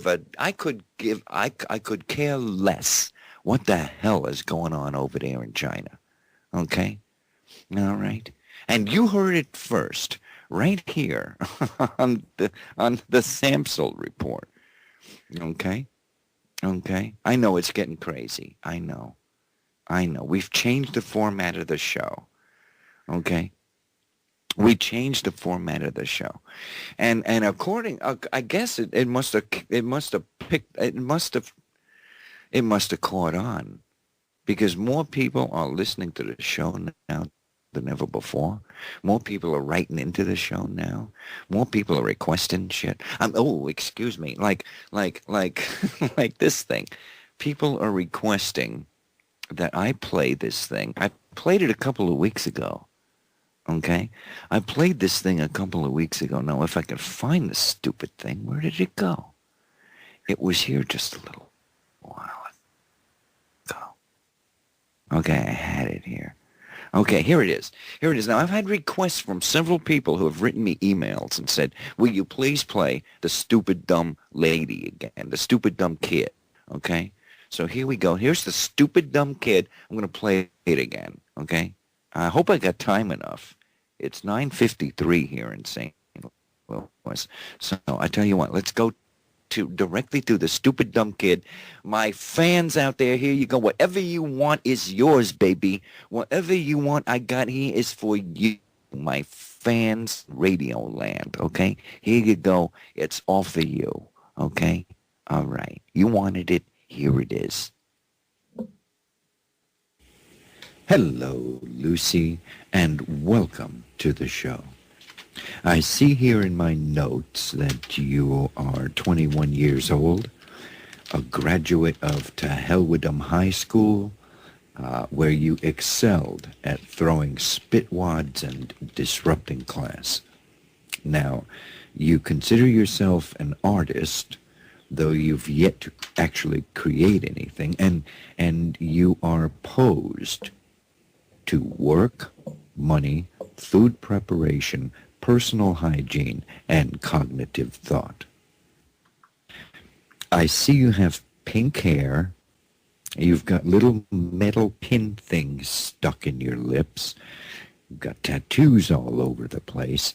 less what the hell is going on over there in China. Okay? All right. And you heard it first, right here on the Samsel Report. Okay? Okay? I know it's getting crazy. I know. We've changed the format of the show. Okay? We changed the format of the show. And according, I guess it must have caught on, because more people are listening to the show now than ever before. More people are writing into the show now. More people are requesting shit. Excuse me. Like like this thing. People are requesting that I play this thing. I played it a couple of weeks ago. Okay? I played this thing a couple of weeks ago. Now, if I could find the stupid thing, where did it go? It was here just a little while ago. Okay, I had it here. Okay, here it is. Here it is. Now, I've had requests from several people who have written me emails and said, will you please play the stupid dumb lady again, the stupid dumb kid, okay? So here we go. Here's the stupid dumb kid. I'm going to play it again, okay? I hope I got time enough. It's 9:53 here in St. Louis. So I tell you what, let's go directly to the stupid dumb kid. My fans out there, here you go. Whatever you want is yours, baby. Whatever you want I got here is for you, my fans, Radio Land, okay? Here you go. It's all for you, okay? All right. You wanted it. Here it is. Hello, Lucy, and welcome to the show. I see here in my notes that you are 21 years old, a graduate of Tahelwadum High School, where you excelled at throwing spitwads and disrupting class. Now, you consider yourself an artist, though you've yet to actually create anything, and you are opposed to work, money, food preparation, personal hygiene, and cognitive thought. I see you have pink hair. You've got little metal pin things stuck in your lips. You've got tattoos all over the place.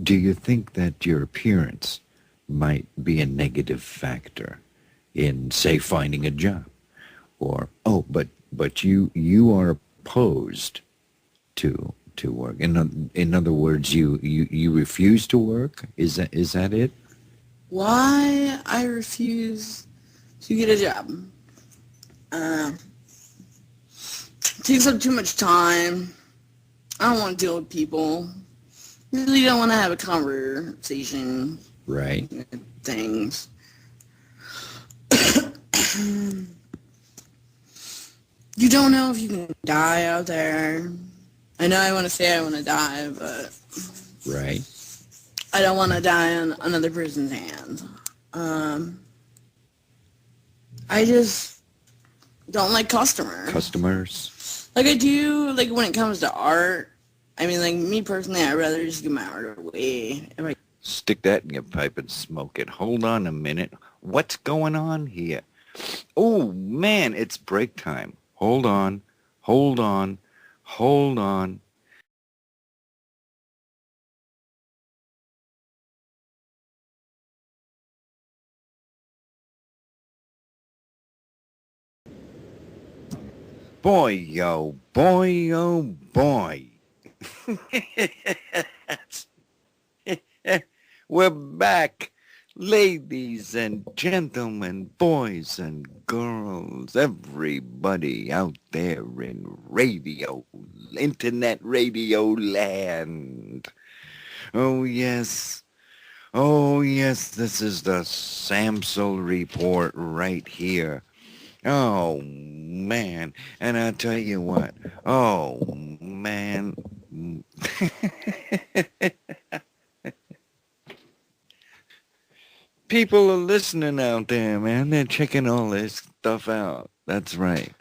Do you think that your appearance might be a negative factor in, say, finding a job? Or, but you are opposed to work. In other words, you refuse to work? Is that it? Why I refuse to get a job? Takes up too much time. I don't want to deal with people. Really don't want to have a conversation. Right. Things. You don't know if you can die out there. I know I want to say I want to die, but right. I don't want to die on another person's hands. I just don't like customers. Like I do, like when it comes to art. I mean, like me personally, I'd rather just give my art away. Stick that in your pipe and smoke it. Hold on a minute. What's going on here? Oh, man, it's break time. Hold on. Boy, oh boy. We're back, ladies and gentlemen, boys and girls, everybody out there in internet radio land. Oh yes, this is the Samsel Report right here. Oh, man. And I'll tell you what. Oh, man. People are listening out there, man. They're checking all this stuff out. That's right.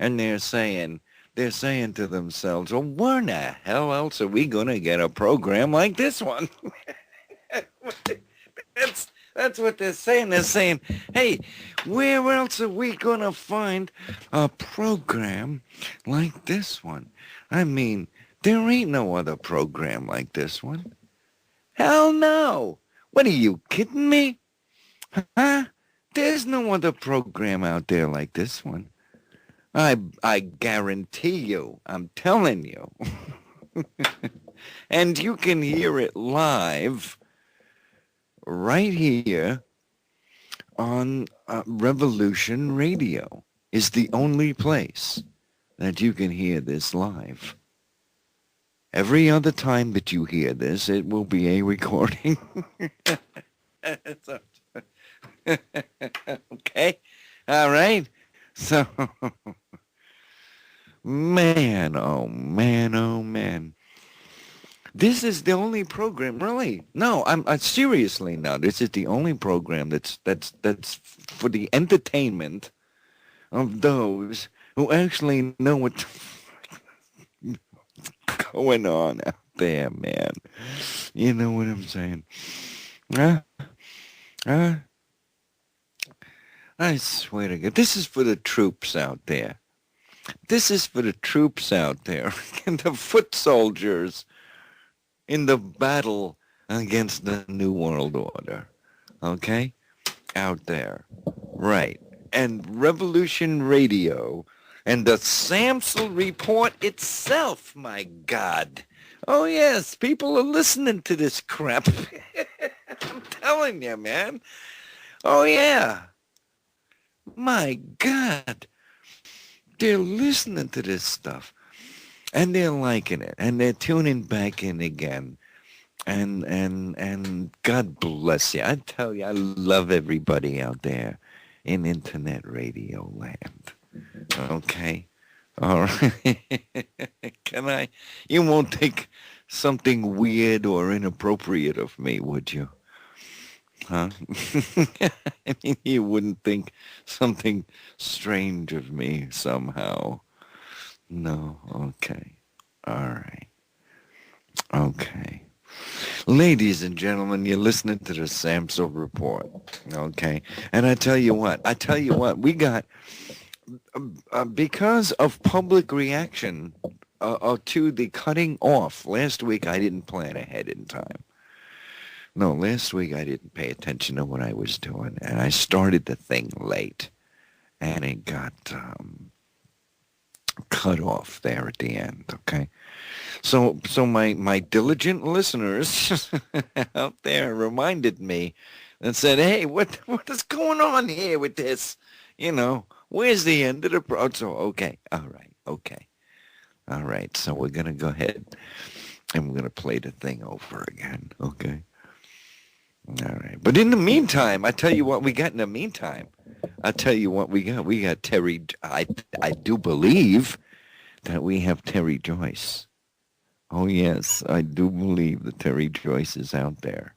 And they're saying to themselves, well, where in the hell else are we going to get a program like this one? That's what they're saying. They're saying, hey, where else are we going to find a program like this one? I mean, there ain't no other program like this one. Hell no. What are you kidding me? Huh? There's no other program out there like this one. I guarantee you. I'm telling you. And you can hear it live right here on Revolution Radio is the only place that you can hear this live. Every other time that you hear this, it will be a recording. Okay? All right? So, man, oh man, oh man. This is the only program, really. No, I'm seriously now. This is the only program that's for the entertainment of those who actually know what's going on out there, man. You know what I'm saying? I swear to God, this is for the troops out there. This is for the troops out there and the foot soldiers in the battle against the New World Order. Okay? Out there. Right. And Revolution Radio and the Samsel Report itself, my God. Oh, yes, people are listening to this crap. I'm telling you, man. Oh, yeah. My God. They're listening to this stuff. And they're liking it, and they're tuning back in again, and God bless you. I tell you, I love everybody out there in internet radio land. Okay, all right. Can I? You won't think something weird or inappropriate of me, would you? Huh? I mean, you wouldn't think something strange of me somehow. No, okay. All right. Okay. Ladies and gentlemen, you're listening to the Samsel Report, okay? And I tell you what, we got, because of public reaction to the cutting off, last week I didn't plan ahead in time. No, last week I didn't pay attention to what I was doing, and I started the thing late, and it got cut off there at the end, okay? So my diligent listeners out there reminded me and said, hey, what is going on here with this? You know, where's the end of the so okay, all right, so we're going to go ahead and we're going to play the thing over again, okay? All right, but in the meantime, I tell you what we got in the meantime. I'll tell you what we got. We got Terry. I do believe that we have Terry Joyce. Oh, yes, I do believe that Terry Joyce is out there.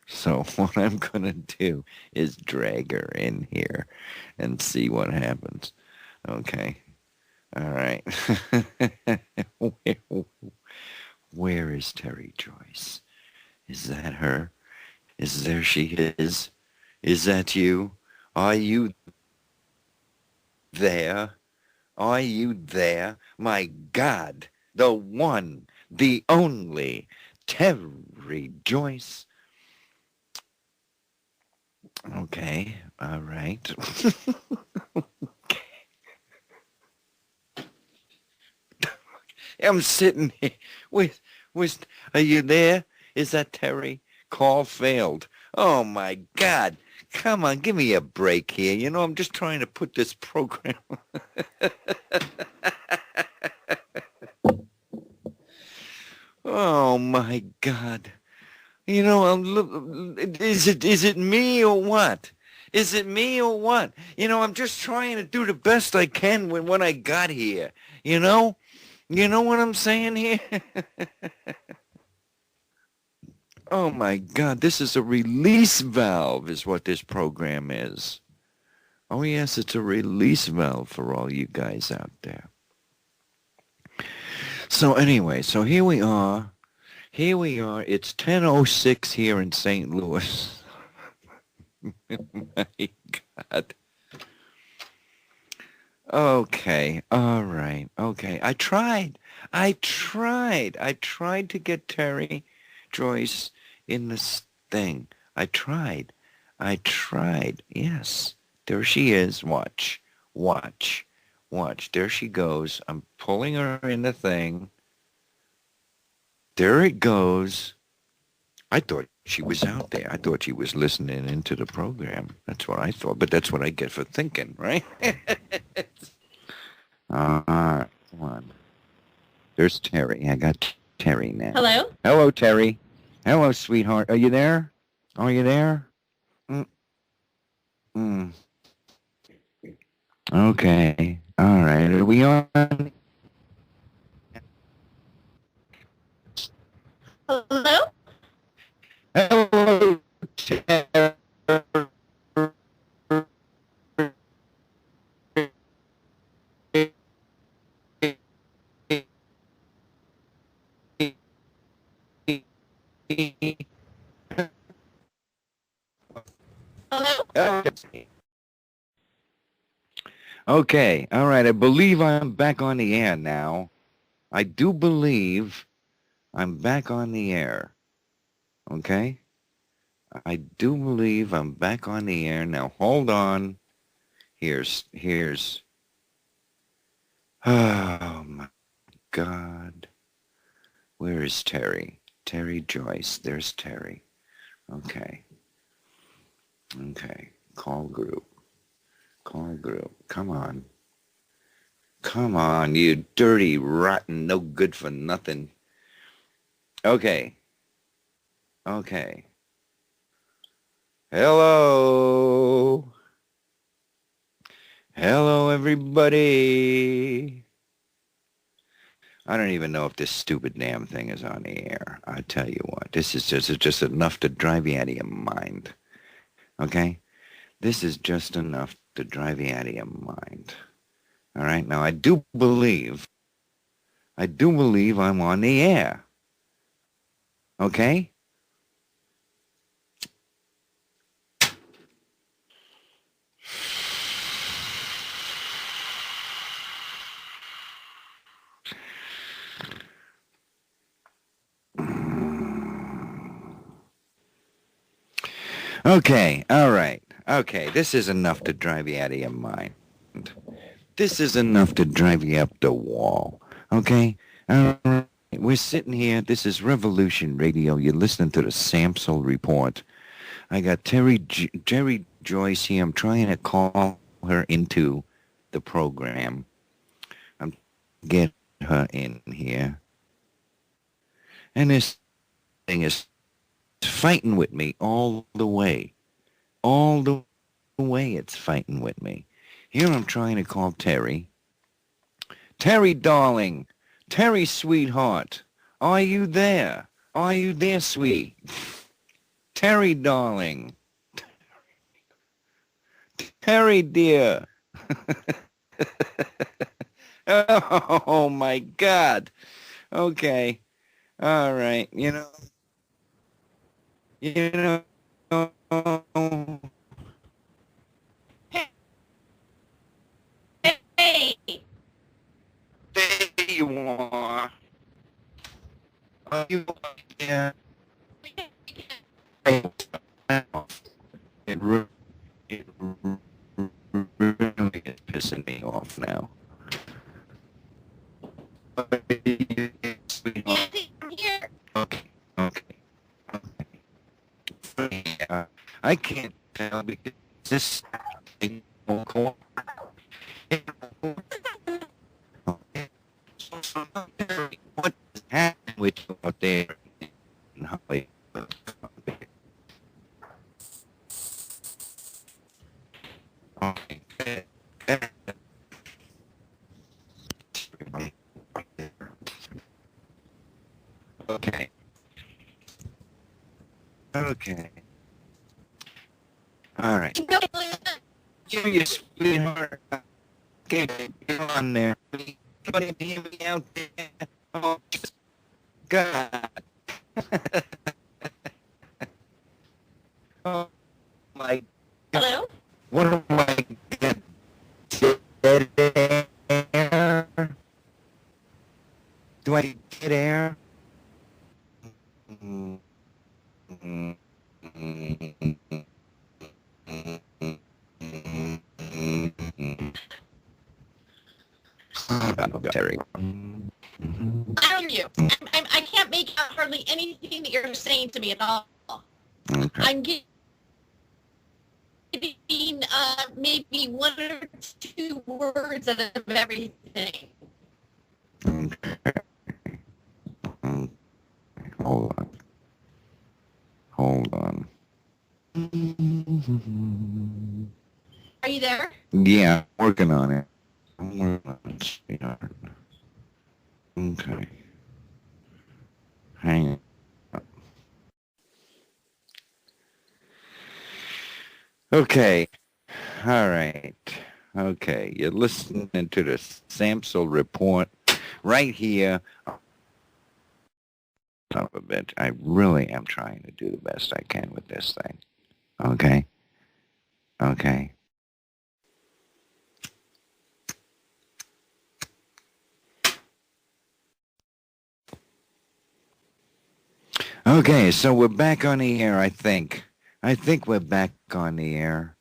So what I'm going to do is drag her in here and see what happens. Okay. All right. Where is Terry Joyce? Is that her? There she is? Is that you? Are you there? Are you there? My God, the one, the only, Terry Joyce. Okay, all right. I'm sitting here with, are you there? Is that Terry? Call failed. Oh, my God. Come on, give me a break here. You know, I'm just trying to put this program. Oh, my God. You know, is it me or what? Is it me or what? You know, I'm just trying to do the best I can when I got here. You know? You know what I'm saying here? Oh my God, this is a release valve is what this program is. Oh yes, it's a release valve for all you guys out there. So anyway, so here we are. Here we are. It's 10:06 here in St. Louis. My God. Okay, all right, okay. I tried to get Terry Joyce in this thing. I tried. Yes, there she is. Watch. There she goes. I'm pulling her in the thing. There it goes. I thought she was out there. I thought she was listening into the program. That's what I thought, but that's what I get for thinking, right? All right, come on. There's Terry. I got Terry now. Hello? Hello, Terry. Hello, sweetheart. Are you there? Are you there? Okay. All right. Are we on? Hello? Hello, Terry. Hello? Okay, all right. I believe I'm back on the air now. I do believe I'm back on the air. Okay? I do believe I'm back on the air. Now, hold on. Here's. Oh, my God. Where is Terry? Terry Joyce. There's Terry. Okay. Call group. Come on. Come on, you dirty, rotten, no good for nothing. Okay. Hello, everybody. I don't even know if this stupid damn thing is on the air. I tell you what, this is just enough to drive you out of your mind. Okay? This is just enough to drive you out of your mind. All right? Now, I do believe I'm on the air. Okay? Okay, all right. Okay, this is enough to drive you out of your mind. This is enough to drive you up the wall. Okay? All right. We're sitting here. This is Revolution Radio. You're listening to the Samsel Report. I got Jerry Joyce here. I'm trying to call her into the program. I'm getting her in here. And this thing is fighting with me all the way. All the way it's fighting with me. Here I'm trying to call Terry. Terry, darling. Terry, sweetheart. Are you there? Are you there, sweet? Terry, darling. Terry, dear. Oh, my God. Okay. All right. You know. Hey! There you are. Are you there? It really is pissing me off now. I can't tell because this thing won't call. What happened with you out there in Hollywood? Okay. Okay. All right. You sweetheart. Okay, get on there. Anybody hear me out there? Oh, God. Oh, my God. Hello? What am I getting? Dead air? Do I get air? Terry. I don't you. I can't make out hardly anything that you're saying to me at all. Okay. I'm getting maybe one or two words out of everything. Okay. Hold on. Hold on. Are you there? Yeah, I'm working on it. I'm working on it, sweetheart. Okay. Hang on. Okay. All right. Okay. You're listening to the Samsel Report right here. Son of a bitch. I really am trying to do the best I can with this thing. Okay? Okay. Okay, so we're back on the air, I think. I think we're back on the air.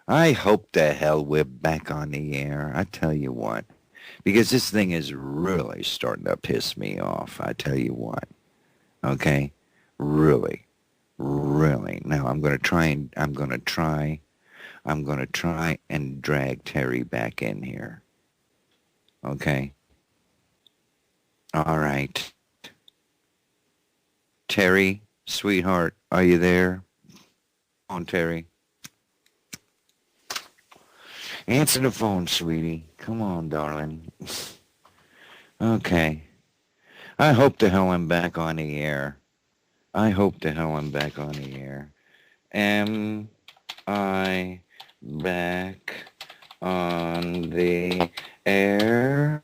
I hope the hell we're back on the air. I tell you what. Because this thing is really starting to piss me off. I tell you what. Okay? Really. Really. Now I'm going to try and drag Terry back in here. Okay? All right. Terry, sweetheart, are you there? Come on, Terry. Answer the phone, sweetie. Come on, darling. Okay. I hope the hell I'm back on the air. Am I back on the air?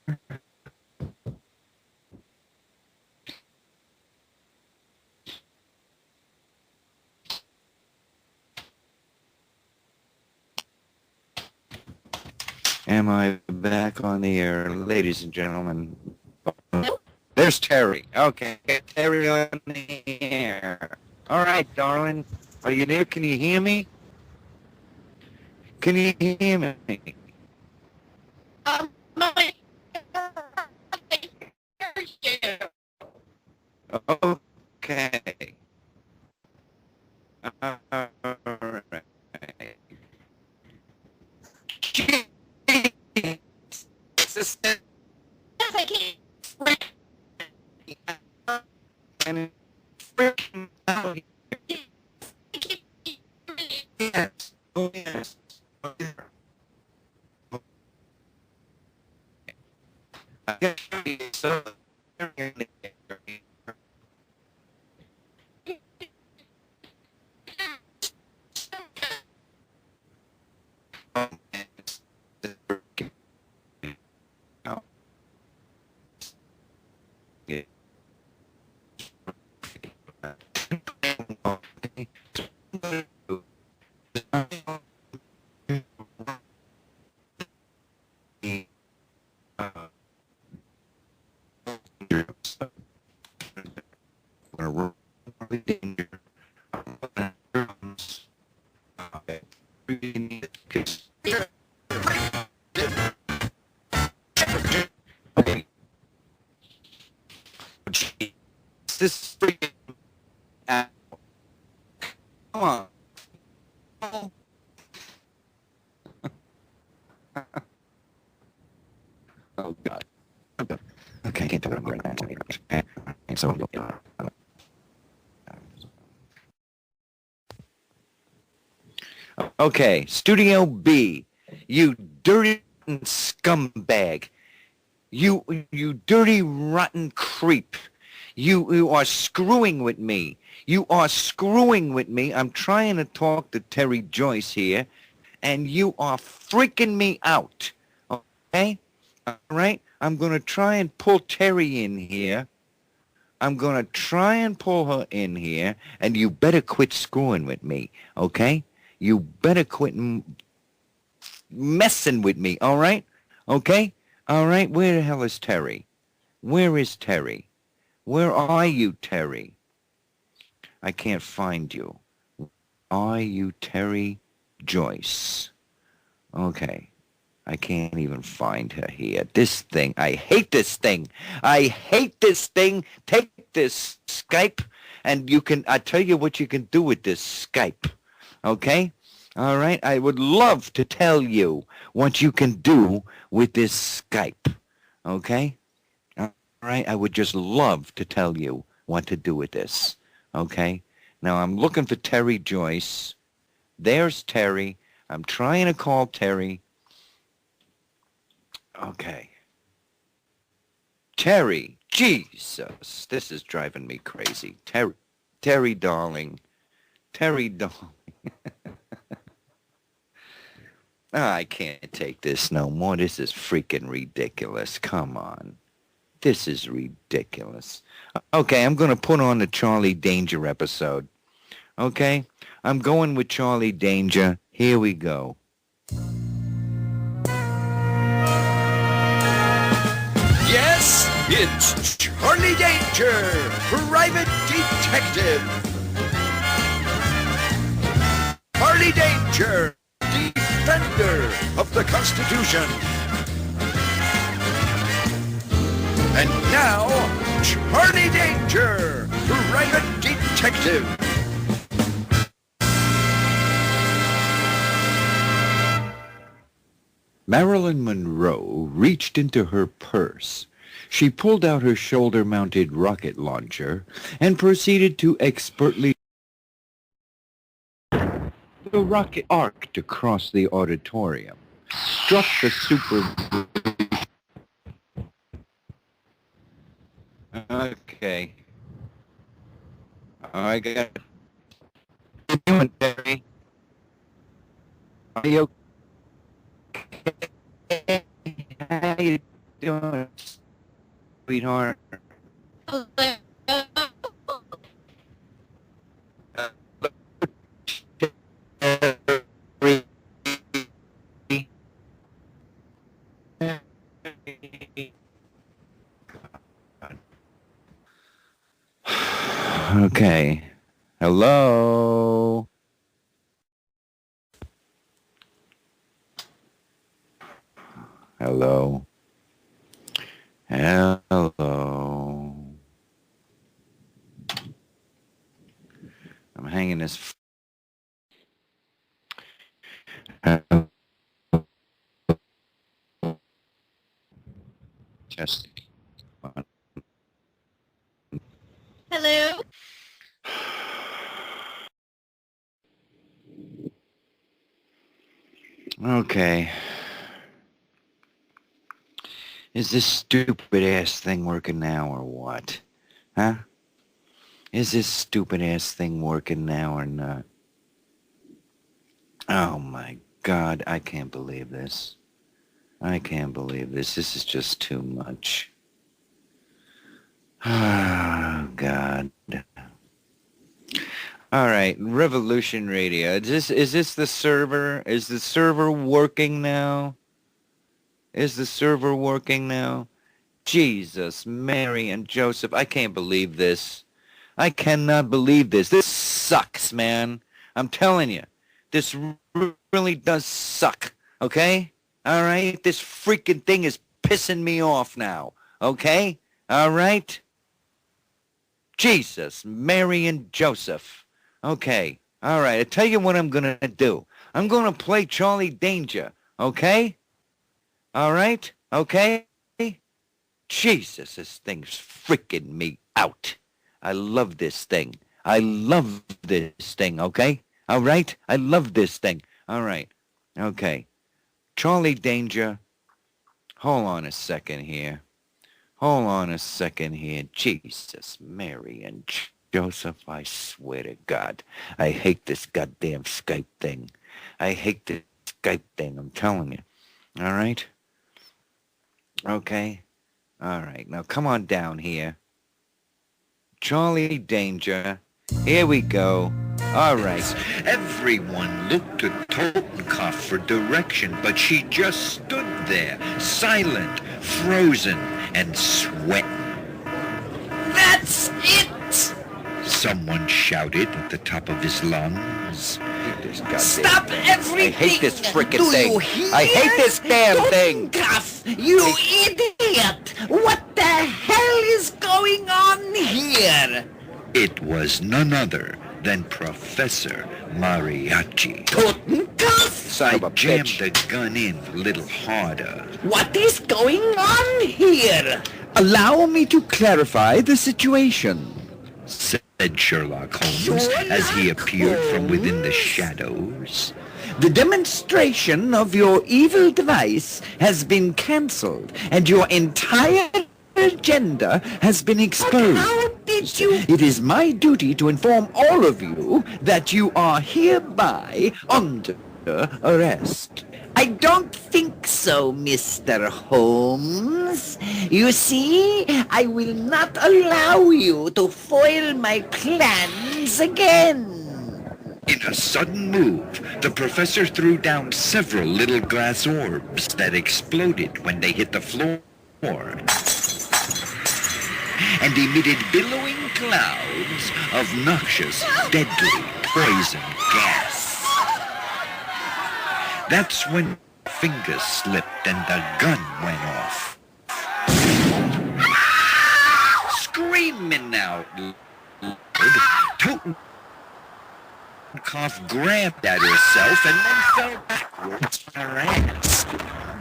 Am I back on the air, ladies and gentlemen? There's Terry. Okay, Terry on the air. All right, darling. Are you there? Can you hear me? Can you hear me? I hear you. Okay. All right. Assistant. Yes, I can. And freaking out here. Yes. Oh, yes. I got you so. This freaking on. Oh, God. Okay, I can't do it. I'm going to so, okay, Studio B, you dirty scumbag. You dirty rotten creep. You are screwing with me. You are screwing with me. I'm trying to talk to Terry Joyce here, and you are freaking me out. Okay? All right? I'm going to try and pull Terry in here. I'm going to try and pull her in here, and you better quit screwing with me, okay? You better quit messing with me, all right? Okay? All right? Where the hell is Terry? Where is Terry? Where are you, Terry? I can't find you. Are you Terry Joyce? Okay. I can't even find her here. This thing, I hate this thing. I hate this thing. Take this Skype, and I tell you what you can do with this Skype. Okay? All right? I would love to tell you what you can do with this Skype. Okay? All right? I would just love to tell you what to do with this. Okay? Now, I'm looking for Terry Joyce. There's Terry. I'm trying to call Terry. Okay. Terry, Jesus, this is driving me crazy. Terry, darling. Terry, darling. I can't take this no more. This is freaking ridiculous. Come on. This is ridiculous. Okay, I'm going to put on the Charlie Danger episode. Okay? I'm going with Charlie Danger. Here we go. Yes, it's Charlie Danger, private detective. Charlie Danger, defender of the Constitution. And now, Charlie Danger, private detective. Marilyn Monroe reached into her purse. She pulled out her shoulder-mounted rocket launcher and proceeded to expertly the rocket arced across the auditorium, struck the super... Okay. I got... How you doing, Terry? Are you okay? How you doing, sweetheart? Okay. Hello? Hello? Hello? I'm hanging this... Just... Hello? Okay. Is this stupid-ass thing working now or what? Huh? Is this stupid-ass thing working now or not? Oh, my God. I can't believe this. I can't believe this. This is just too much. Oh, God. All right, Revolution Radio. Is this the server? Is the server working now? Is the server working now? Jesus, Mary, and Joseph. I can't believe this. I cannot believe this. This sucks, man. I'm telling you. This really does suck. Okay? All right? This freaking thing is pissing me off now. Okay? All right? Jesus, Mary, and Joseph. Okay. All right, I tell you what I'm going to do. I'm going to play Charlie Danger, okay? All right? Okay? Jesus, this thing's freaking me out. I love this thing. I love this thing, okay? All right? I love this thing. All right. Okay. Charlie Danger. Hold on a second here. Hold on a second here. Jesus, Mary, and Joseph, I swear to God, I hate this goddamn Skype thing. I hate this Skype thing, I'm telling you. All right? Okay? All right, now come on down here. Charlie Danger. Here we go. All right. Everyone looked to Totenkopf for direction, but she just stood there, silent, frozen, and sweating. That's it! Someone shouted at the top of his lungs. Stop everything! I hate this frickin' Do thing. you hear? I hate this damn thing. Totenkopf, you idiot! What the hell is going on here? It was none other than Professor Mariachi. Totenkopf? Son I of a jammed bitch. the gun in a little harder. What is going on here? Allow me to clarify the situation. Said Sherlock Holmes as he appeared from within the shadows. The demonstration of your evil device has been cancelled, and your entire agenda has been exposed. How did you... It is my duty to inform all of you that you are hereby under arrest. I don't think so, Mr. Holmes. You see, I will not allow you to foil my plans again. In a sudden move, the professor threw down several little glass orbs that exploded when they hit the floor and emitted billowing clouds of noxious, deadly poison gas. That's when fingers slipped and the gun went off. Screaming out loud, Totenkopf grabbed at herself and then fell backwards on her ass.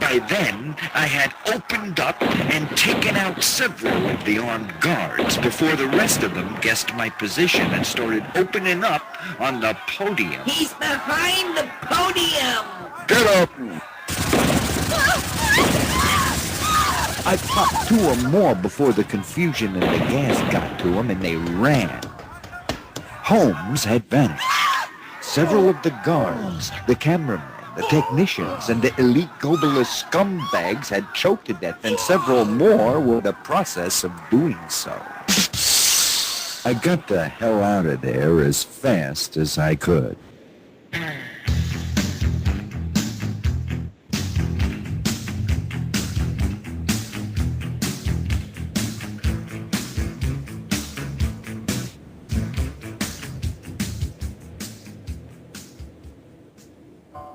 By then, I had opened up and taken out several of the armed guards before the rest of them guessed my position and started opening up on the podium. He's behind the podium. Get up! I popped 2 or more before the confusion and the gas got to them, and they ran. Holmes had vanished. Several of the guards, the cameramen, the technicians, and the elite globalist scumbags had choked to death, and several more were in the process of doing so. I got the hell out of there as fast as I could.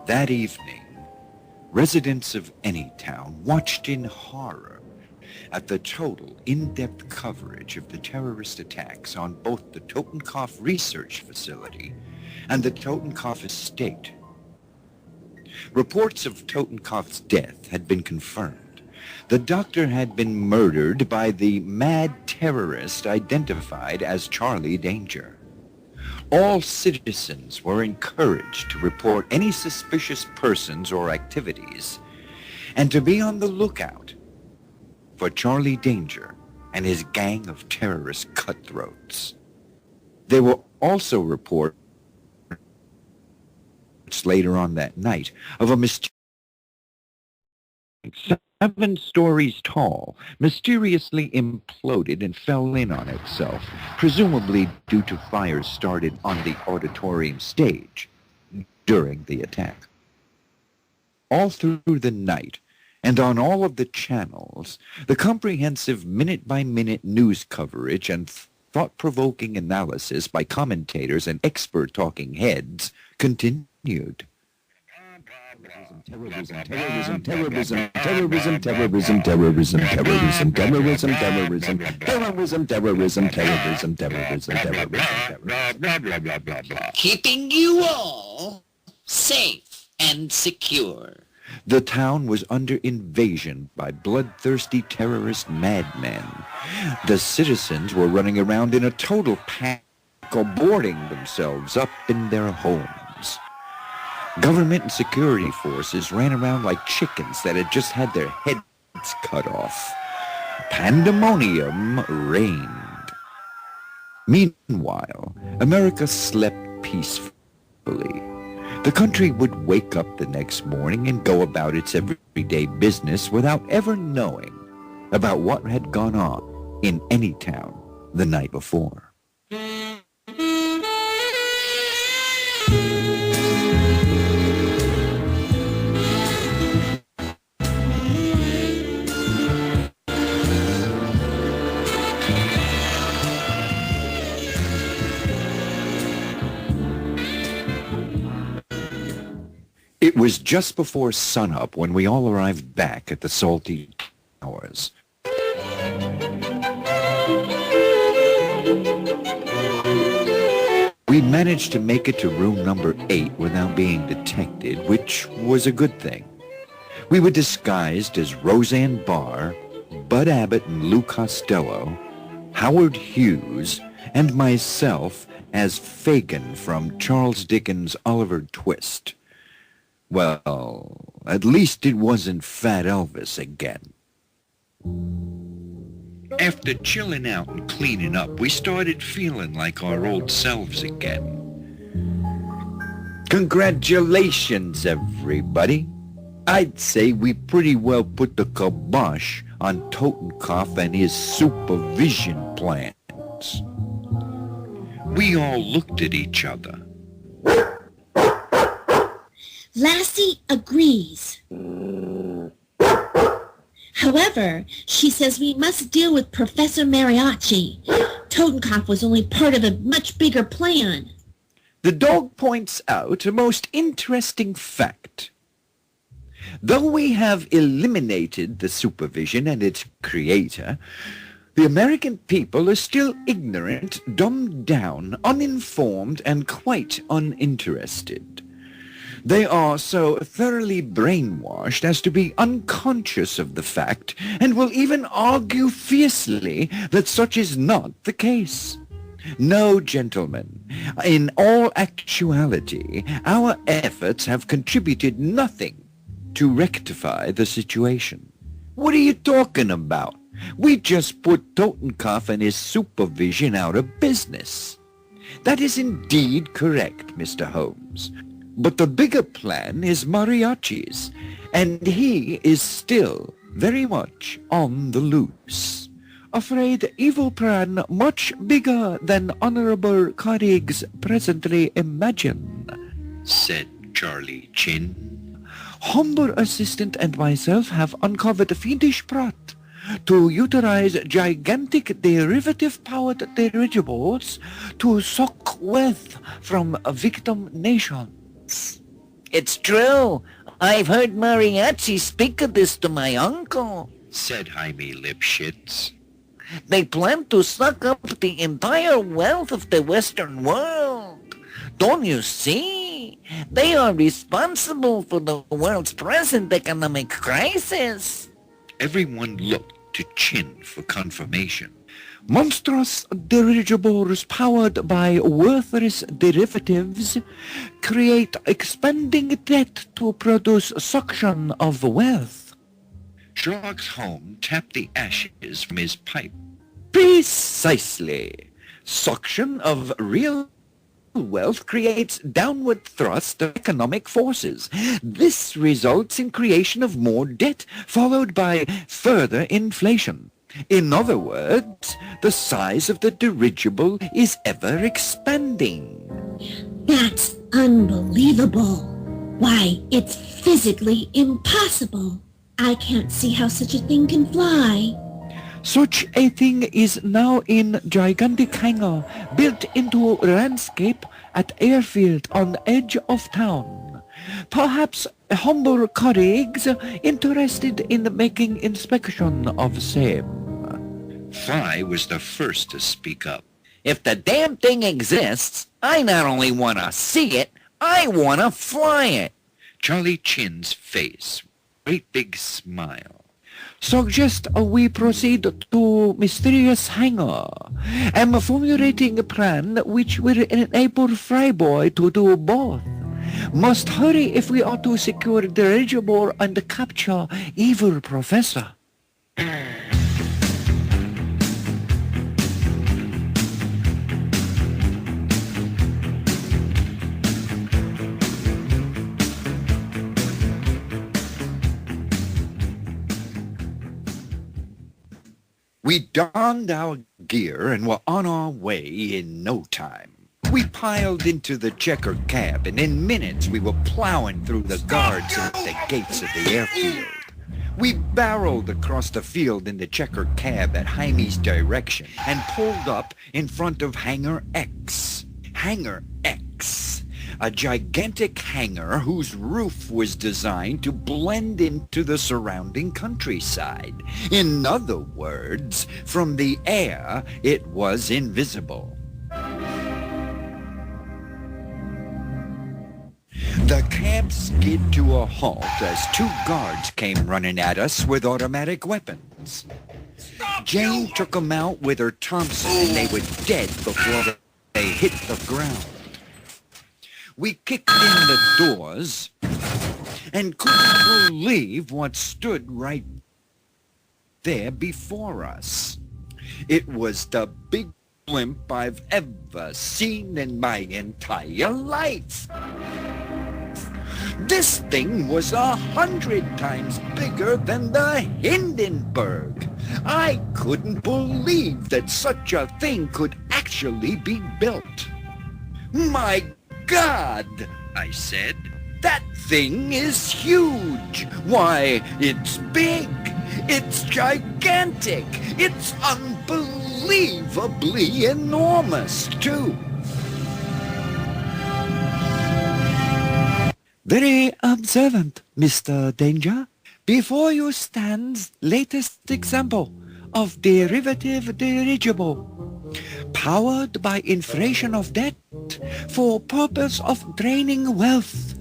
That evening, residents of any town watched in horror at the total in-depth coverage of the terrorist attacks on both the Totenkopf Research Facility and the Totenkopf estate. Reports of Totenkopf's death had been confirmed. The doctor had been murdered by the mad terrorist identified as Charlie Danger. All citizens were encouraged to report any suspicious persons or activities, and to be on the lookout for Charlie Danger and his gang of terrorist cutthroats. There were also reports later on that night of a mysterious 7 stories tall, mysteriously imploded and fell in on itself, presumably due to fires started on the auditorium stage during the attack. All through the night, and on all of the channels, the comprehensive minute-by-minute news coverage and thought-provoking analysis by commentators and expert talking heads continued. Terrorism, terrorism, terrorism, terrorism, terrorism, terrorism, terrorism, terrorism, terrorism, terrorism, terrorism, terrorism, terrorism, terrorism. Keeping you all safe and secure. The town was under invasion by bloodthirsty terrorist madmen. The citizens were running around in a total panic or boarding themselves up in their homes. Government and security forces ran around like chickens that had just had their heads cut off. Pandemonium reigned. Meanwhile, America slept peacefully. The country would wake up the next morning and go about its everyday business without ever knowing about what had gone on in any town the night before. It was just before sunup when we all arrived back at the Salty Towers. We managed to make it to room number 8 without being detected, which was a good thing. We were disguised as Roseanne Barr, Bud Abbott and Lou Costello, Howard Hughes, and myself as Fagin from Charles Dickens' Oliver Twist. Well, at least it wasn't Fat Elvis again. After chilling out and cleaning up, we started feeling like our old selves again. Congratulations, everybody. I'd say we pretty well put the kibosh on Totenkopf and his supervision plans. We all looked at each other. Lassie agrees. However, she says we must deal with Professor Mariachi. Totenkopf was only part of a much bigger plan. The dog points out a most interesting fact. Though we have eliminated the supervision and its creator, the American people are still ignorant, dumbed down, uninformed, and quite uninterested. They are so thoroughly brainwashed as to be unconscious of the fact, and will even argue fiercely that such is not the case. No, gentlemen, in all actuality, our efforts have contributed nothing to rectify the situation. What are you talking about? We just put Totenkopf and his supervision out of business. That is indeed correct, Mr. Holmes. But the bigger plan is Mariachi's, and he is still very much on the loose. Afraid evil plan much bigger than honorable colleagues presently imagine, said Charlie Chin. Humble assistant and myself have uncovered a fiendish plot to utilize gigantic derivative-powered dirigibles to suck wealth from victim nations. It's true. I've heard Mariachi speak of this to my uncle, said Jaime Lipschitz. They plan to suck up the entire wealth of the Western world. Don't you see? They are responsible for the world's present economic crisis. Everyone looked to Chin for confirmation. Monstrous dirigibles powered by worthless derivatives create expanding debt to produce suction of wealth. Sherlock Holmes tapped the ashes from his pipe. Precisely. Suction of real wealth creates downward thrust of economic forces. This results in creation of more debt, followed by further inflation. In other words, the size of the dirigible is ever expanding. That's unbelievable. Why, it's physically impossible. I can't see how such a thing can fly. Such a thing is now in gigantic hangar built into landscape at airfield on edge of town. Perhaps humble colleagues interested in making inspection of same. Fi was the first to speak up. If the damn thing exists, I not only want to see it, I want to fly it. Charlie Chin's face, great big smile. Suggest we proceed to mysterious hangar. I'm formulating a plan which will enable Fryboy to do both. Must hurry if we are to secure dirigible and capture evil professor. We donned our gear and were on our way in no time. We piled into the checker cab, and in minutes we were plowing through the guards at the gates of the airfield. We barreled across the field in the checker cab at Jaime's direction and pulled up in front of Hangar X. Hangar X, a gigantic hangar whose roof was designed to blend into the surrounding countryside. In other words, from the air, it was invisible. The cab skid to a halt as two guards came running at us with automatic weapons. Jane took them out with her Thompson, and they were dead before they hit the ground. We kicked in the doors and couldn't believe what stood right there before us. It was the big blimp I've ever seen in my entire life. This thing was 100 times bigger than the Hindenburg. I couldn't believe that such a thing could actually be built. My God, I said, that thing is huge. Why, it's big. It's gigantic. It's unbelievably enormous, too. Very observant, Mr. Danger. Before you stands latest example of derivative dirigible, powered by inflation of debt for purpose of draining wealth,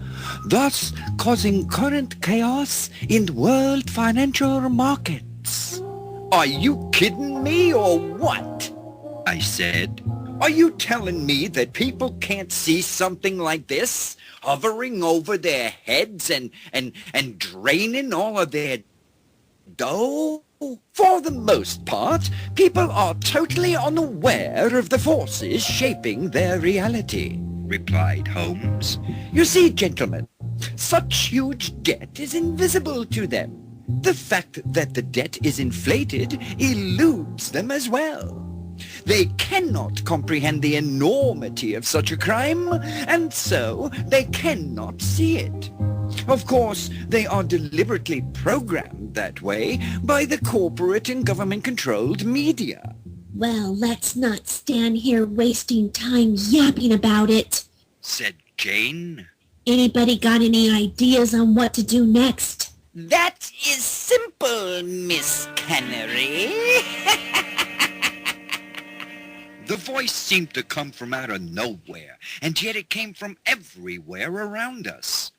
thus causing current chaos in world financial markets. Are you kidding me or what? I said. Are you telling me that people can't see something like this hovering over their heads and draining all of their dough? For the most part, people are totally unaware of the forces shaping their reality, replied Holmes. You see, gentlemen, such huge debt is invisible to them. The fact that the debt is inflated eludes them as well. They cannot comprehend the enormity of such a crime, and so they cannot see it. Of course, they are deliberately programmed that way by the corporate and government-controlled media. Well, let's not stand here wasting time yapping about it, said Jane. Anybody got any ideas on what to do next? That is simple, Miss Canary. The voice seemed to come from out of nowhere, and yet it came from everywhere around us.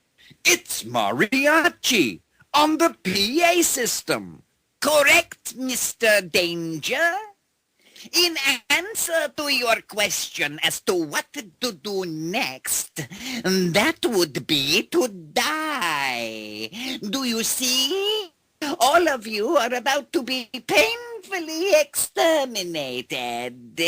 It's Mariachi on the PA system. Correct, Mr. Danger. In answer to your question as to what to do next, that would be to die. Do you see? All of you are about to be painfully exterminated.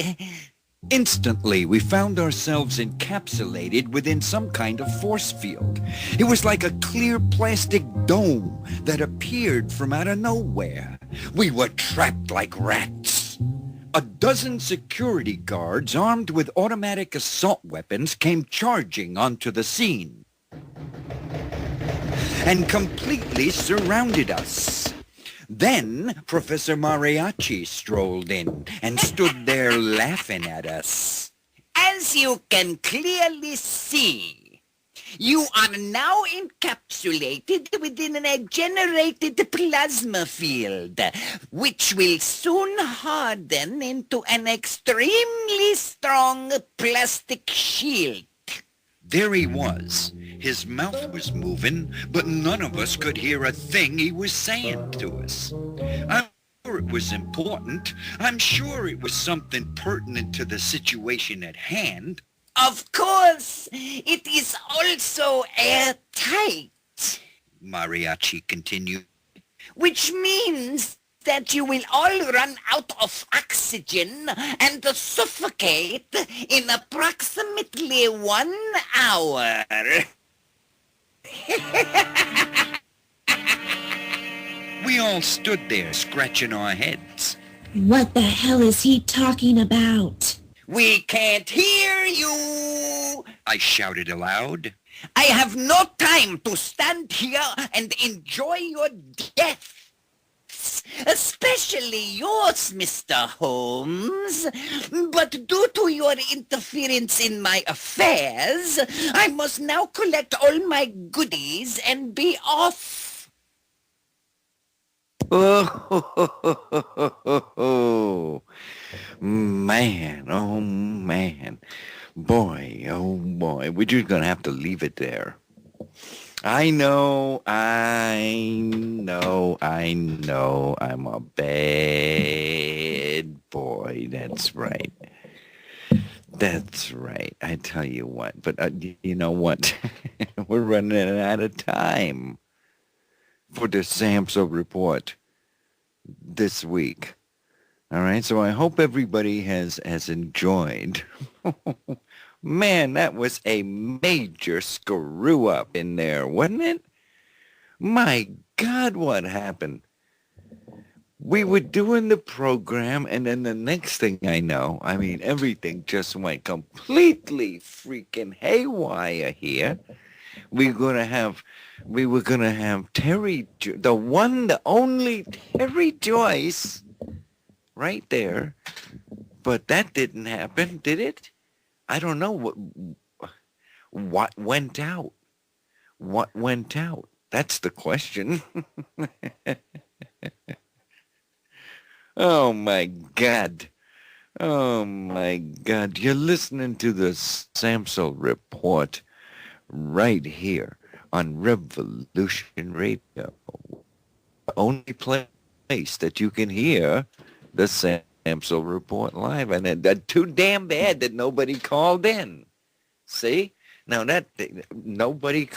Instantly, we found ourselves encapsulated within some kind of force field. It was like a clear plastic dome that appeared from out of nowhere. We were trapped like rats. A dozen security guards armed with automatic assault weapons came charging onto the scene and completely surrounded us. Then Professor Mariachi strolled in and stood there laughing at us. As you can clearly see, You are now encapsulated within a generated plasma field, which will soon harden into an extremely strong plastic shield. There he was. His mouth was moving, but none of us could hear a thing he was saying to us. I'm sure it was important. I'm sure it was something pertinent to the situation at hand. Of course, it is also airtight, Mariachi continued. which means that you will all run out of oxygen and suffocate in approximately 1 hour. We all stood there scratching our heads. What the hell is he talking about? We can't hear you! I shouted aloud. I have no time to stand here and enjoy your deaths, especially yours, Mr. Holmes. But due to your interference in my affairs, I must now collect all my goodies and be off. Oh, man. Oh, man. Boy, oh, boy. We're just going to have to leave it there. I know. I'm a bad boy. That's right. That's right. I tell you what. But you know what? We're running out of time for the Samsel Report this week. All right, so I hope everybody has enjoyed. Man, that was a major screw up in there, wasn't it? My God, what happened? We were doing the program, and then the next thing I know, I mean, everything just went completely freaking haywire here. We were gonna have Terry, the one, the only Terry Joyce, right there. But that didn't happen, did it? I don't know what went out. What went out? That's the question. Oh my God. Oh my God. You're listening to the Samsel Report right here on Revolution Radio. The only place that you can hear the Samsel Report live. And that's too damn bad that nobody called in. See? Now that nobody,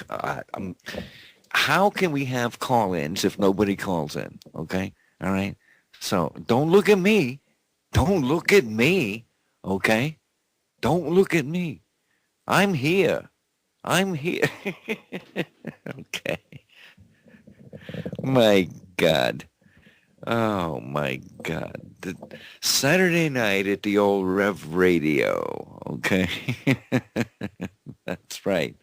how can we have call-ins if nobody calls in? Okay? All right? So don't look at me. Don't look at me. Okay? Don't look at me. I'm here. I'm here. Okay. My God. Oh, my God. Saturday night at the old Rev Radio. Okay. That's right.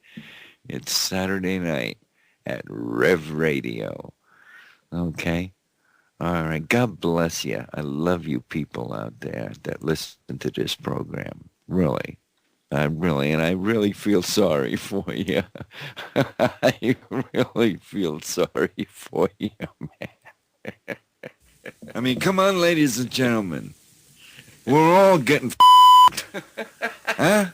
It's Saturday night at Rev Radio. Okay. All right. God bless you. I love you people out there that listen to this program. Really. I really feel sorry for you. I really feel sorry for you, man. I mean, come on, ladies and gentlemen. We're all getting Huh?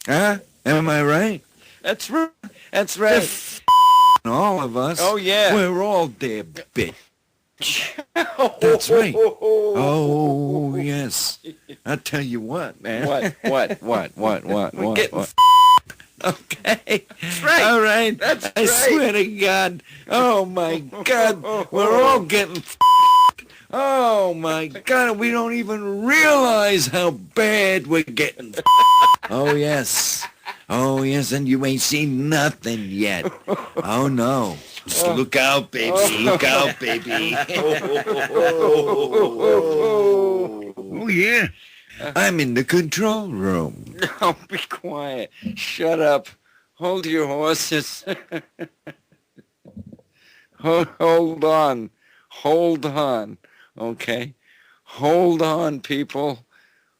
Huh? Am I right? That's right. That's right. All of us. Oh, yeah. We're all there, bitch. That's right. Oh, yes. I tell you what, man. What? We're getting okay. That's right. All right. That's I swear to God. Oh, my God. We're all getting oh, my God. We don't even realize how bad we're getting oh, yes. Oh, yes. And you ain't seen nothing yet. Oh, no. Just look out, baby. Look out, baby. Oh, yeah. I'm in the control room. No, be quiet. Shut up. Hold your horses. Hold on. Hold on. Okay? Hold on, people.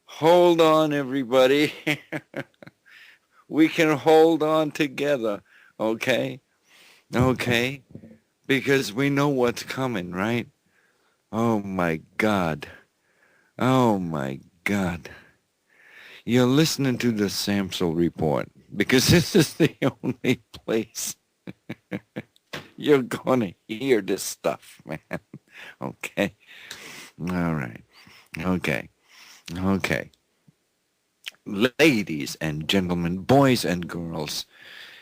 Hold on, everybody. we can hold on together, okay? Okay? Because we know what's coming, right? Oh my God. Oh my God. You're listening to the Samsel Report because this is the only place you're going to hear this stuff, man. Okay? All right. Okay. Okay. Ladies and gentlemen, boys and girls,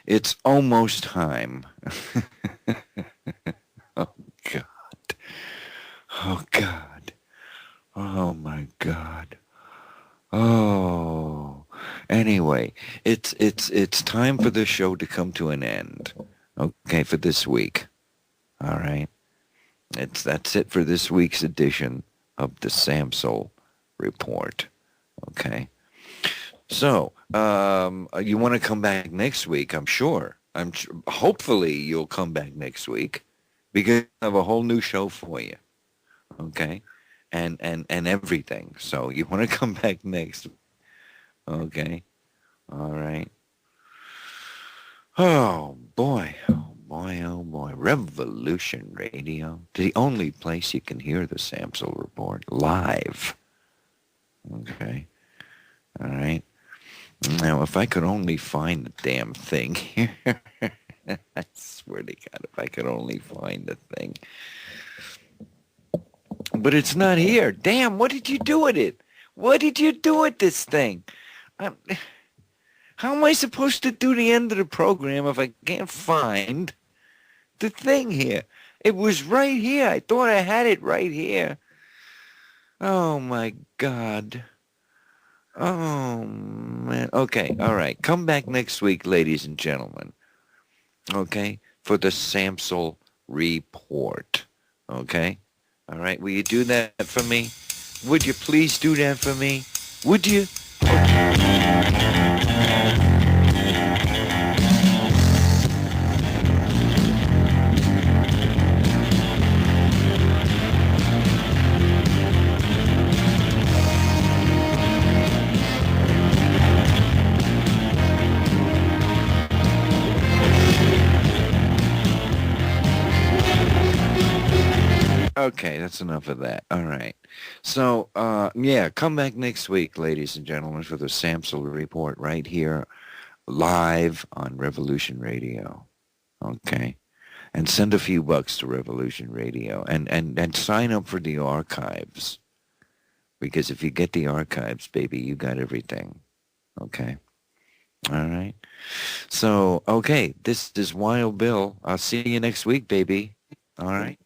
it's almost time. Oh, God. Oh, God. Oh, my God. Oh. Anyway, it's time for the show to come to an end. Okay, for this week. All right. That's it for this week's edition of the Samsel Report. Okay. So, you want to come back next week, I'm sure. Hopefully you'll come back next week because I have a whole new show for you. Okay? And everything. So you want to come back next week. Okay? All right. Oh, boy. Oh, boy. Oh, boy. Revolution Radio. The only place you can hear the Samsel Report live. Okay? All right? Now, if I could only find the damn thing here. I swear to God, if I could only find the thing. But it's not here. Damn, what did you do with it? What did you do with this thing? How am I supposed to do the end of the program if I can't find the thing here? It was right here. I thought I had it right here. Oh, my God. Oh, man. Okay, all right. Come back next week, ladies and gentlemen. Okay? For the Samsel Report. Okay? All right? Will you do that for me? Would you please do that for me? Would you? Okay, that's enough of that. All right. So, yeah, come back next week, ladies and gentlemen, for the Samsel Report right here, live on Revolution Radio. Okay? And send a few bucks to Revolution Radio and sign up for the archives. Because if you get the archives, baby, you got everything. Okay? All right? So, okay, this is Wild Bill. I'll see you next week, baby. All right?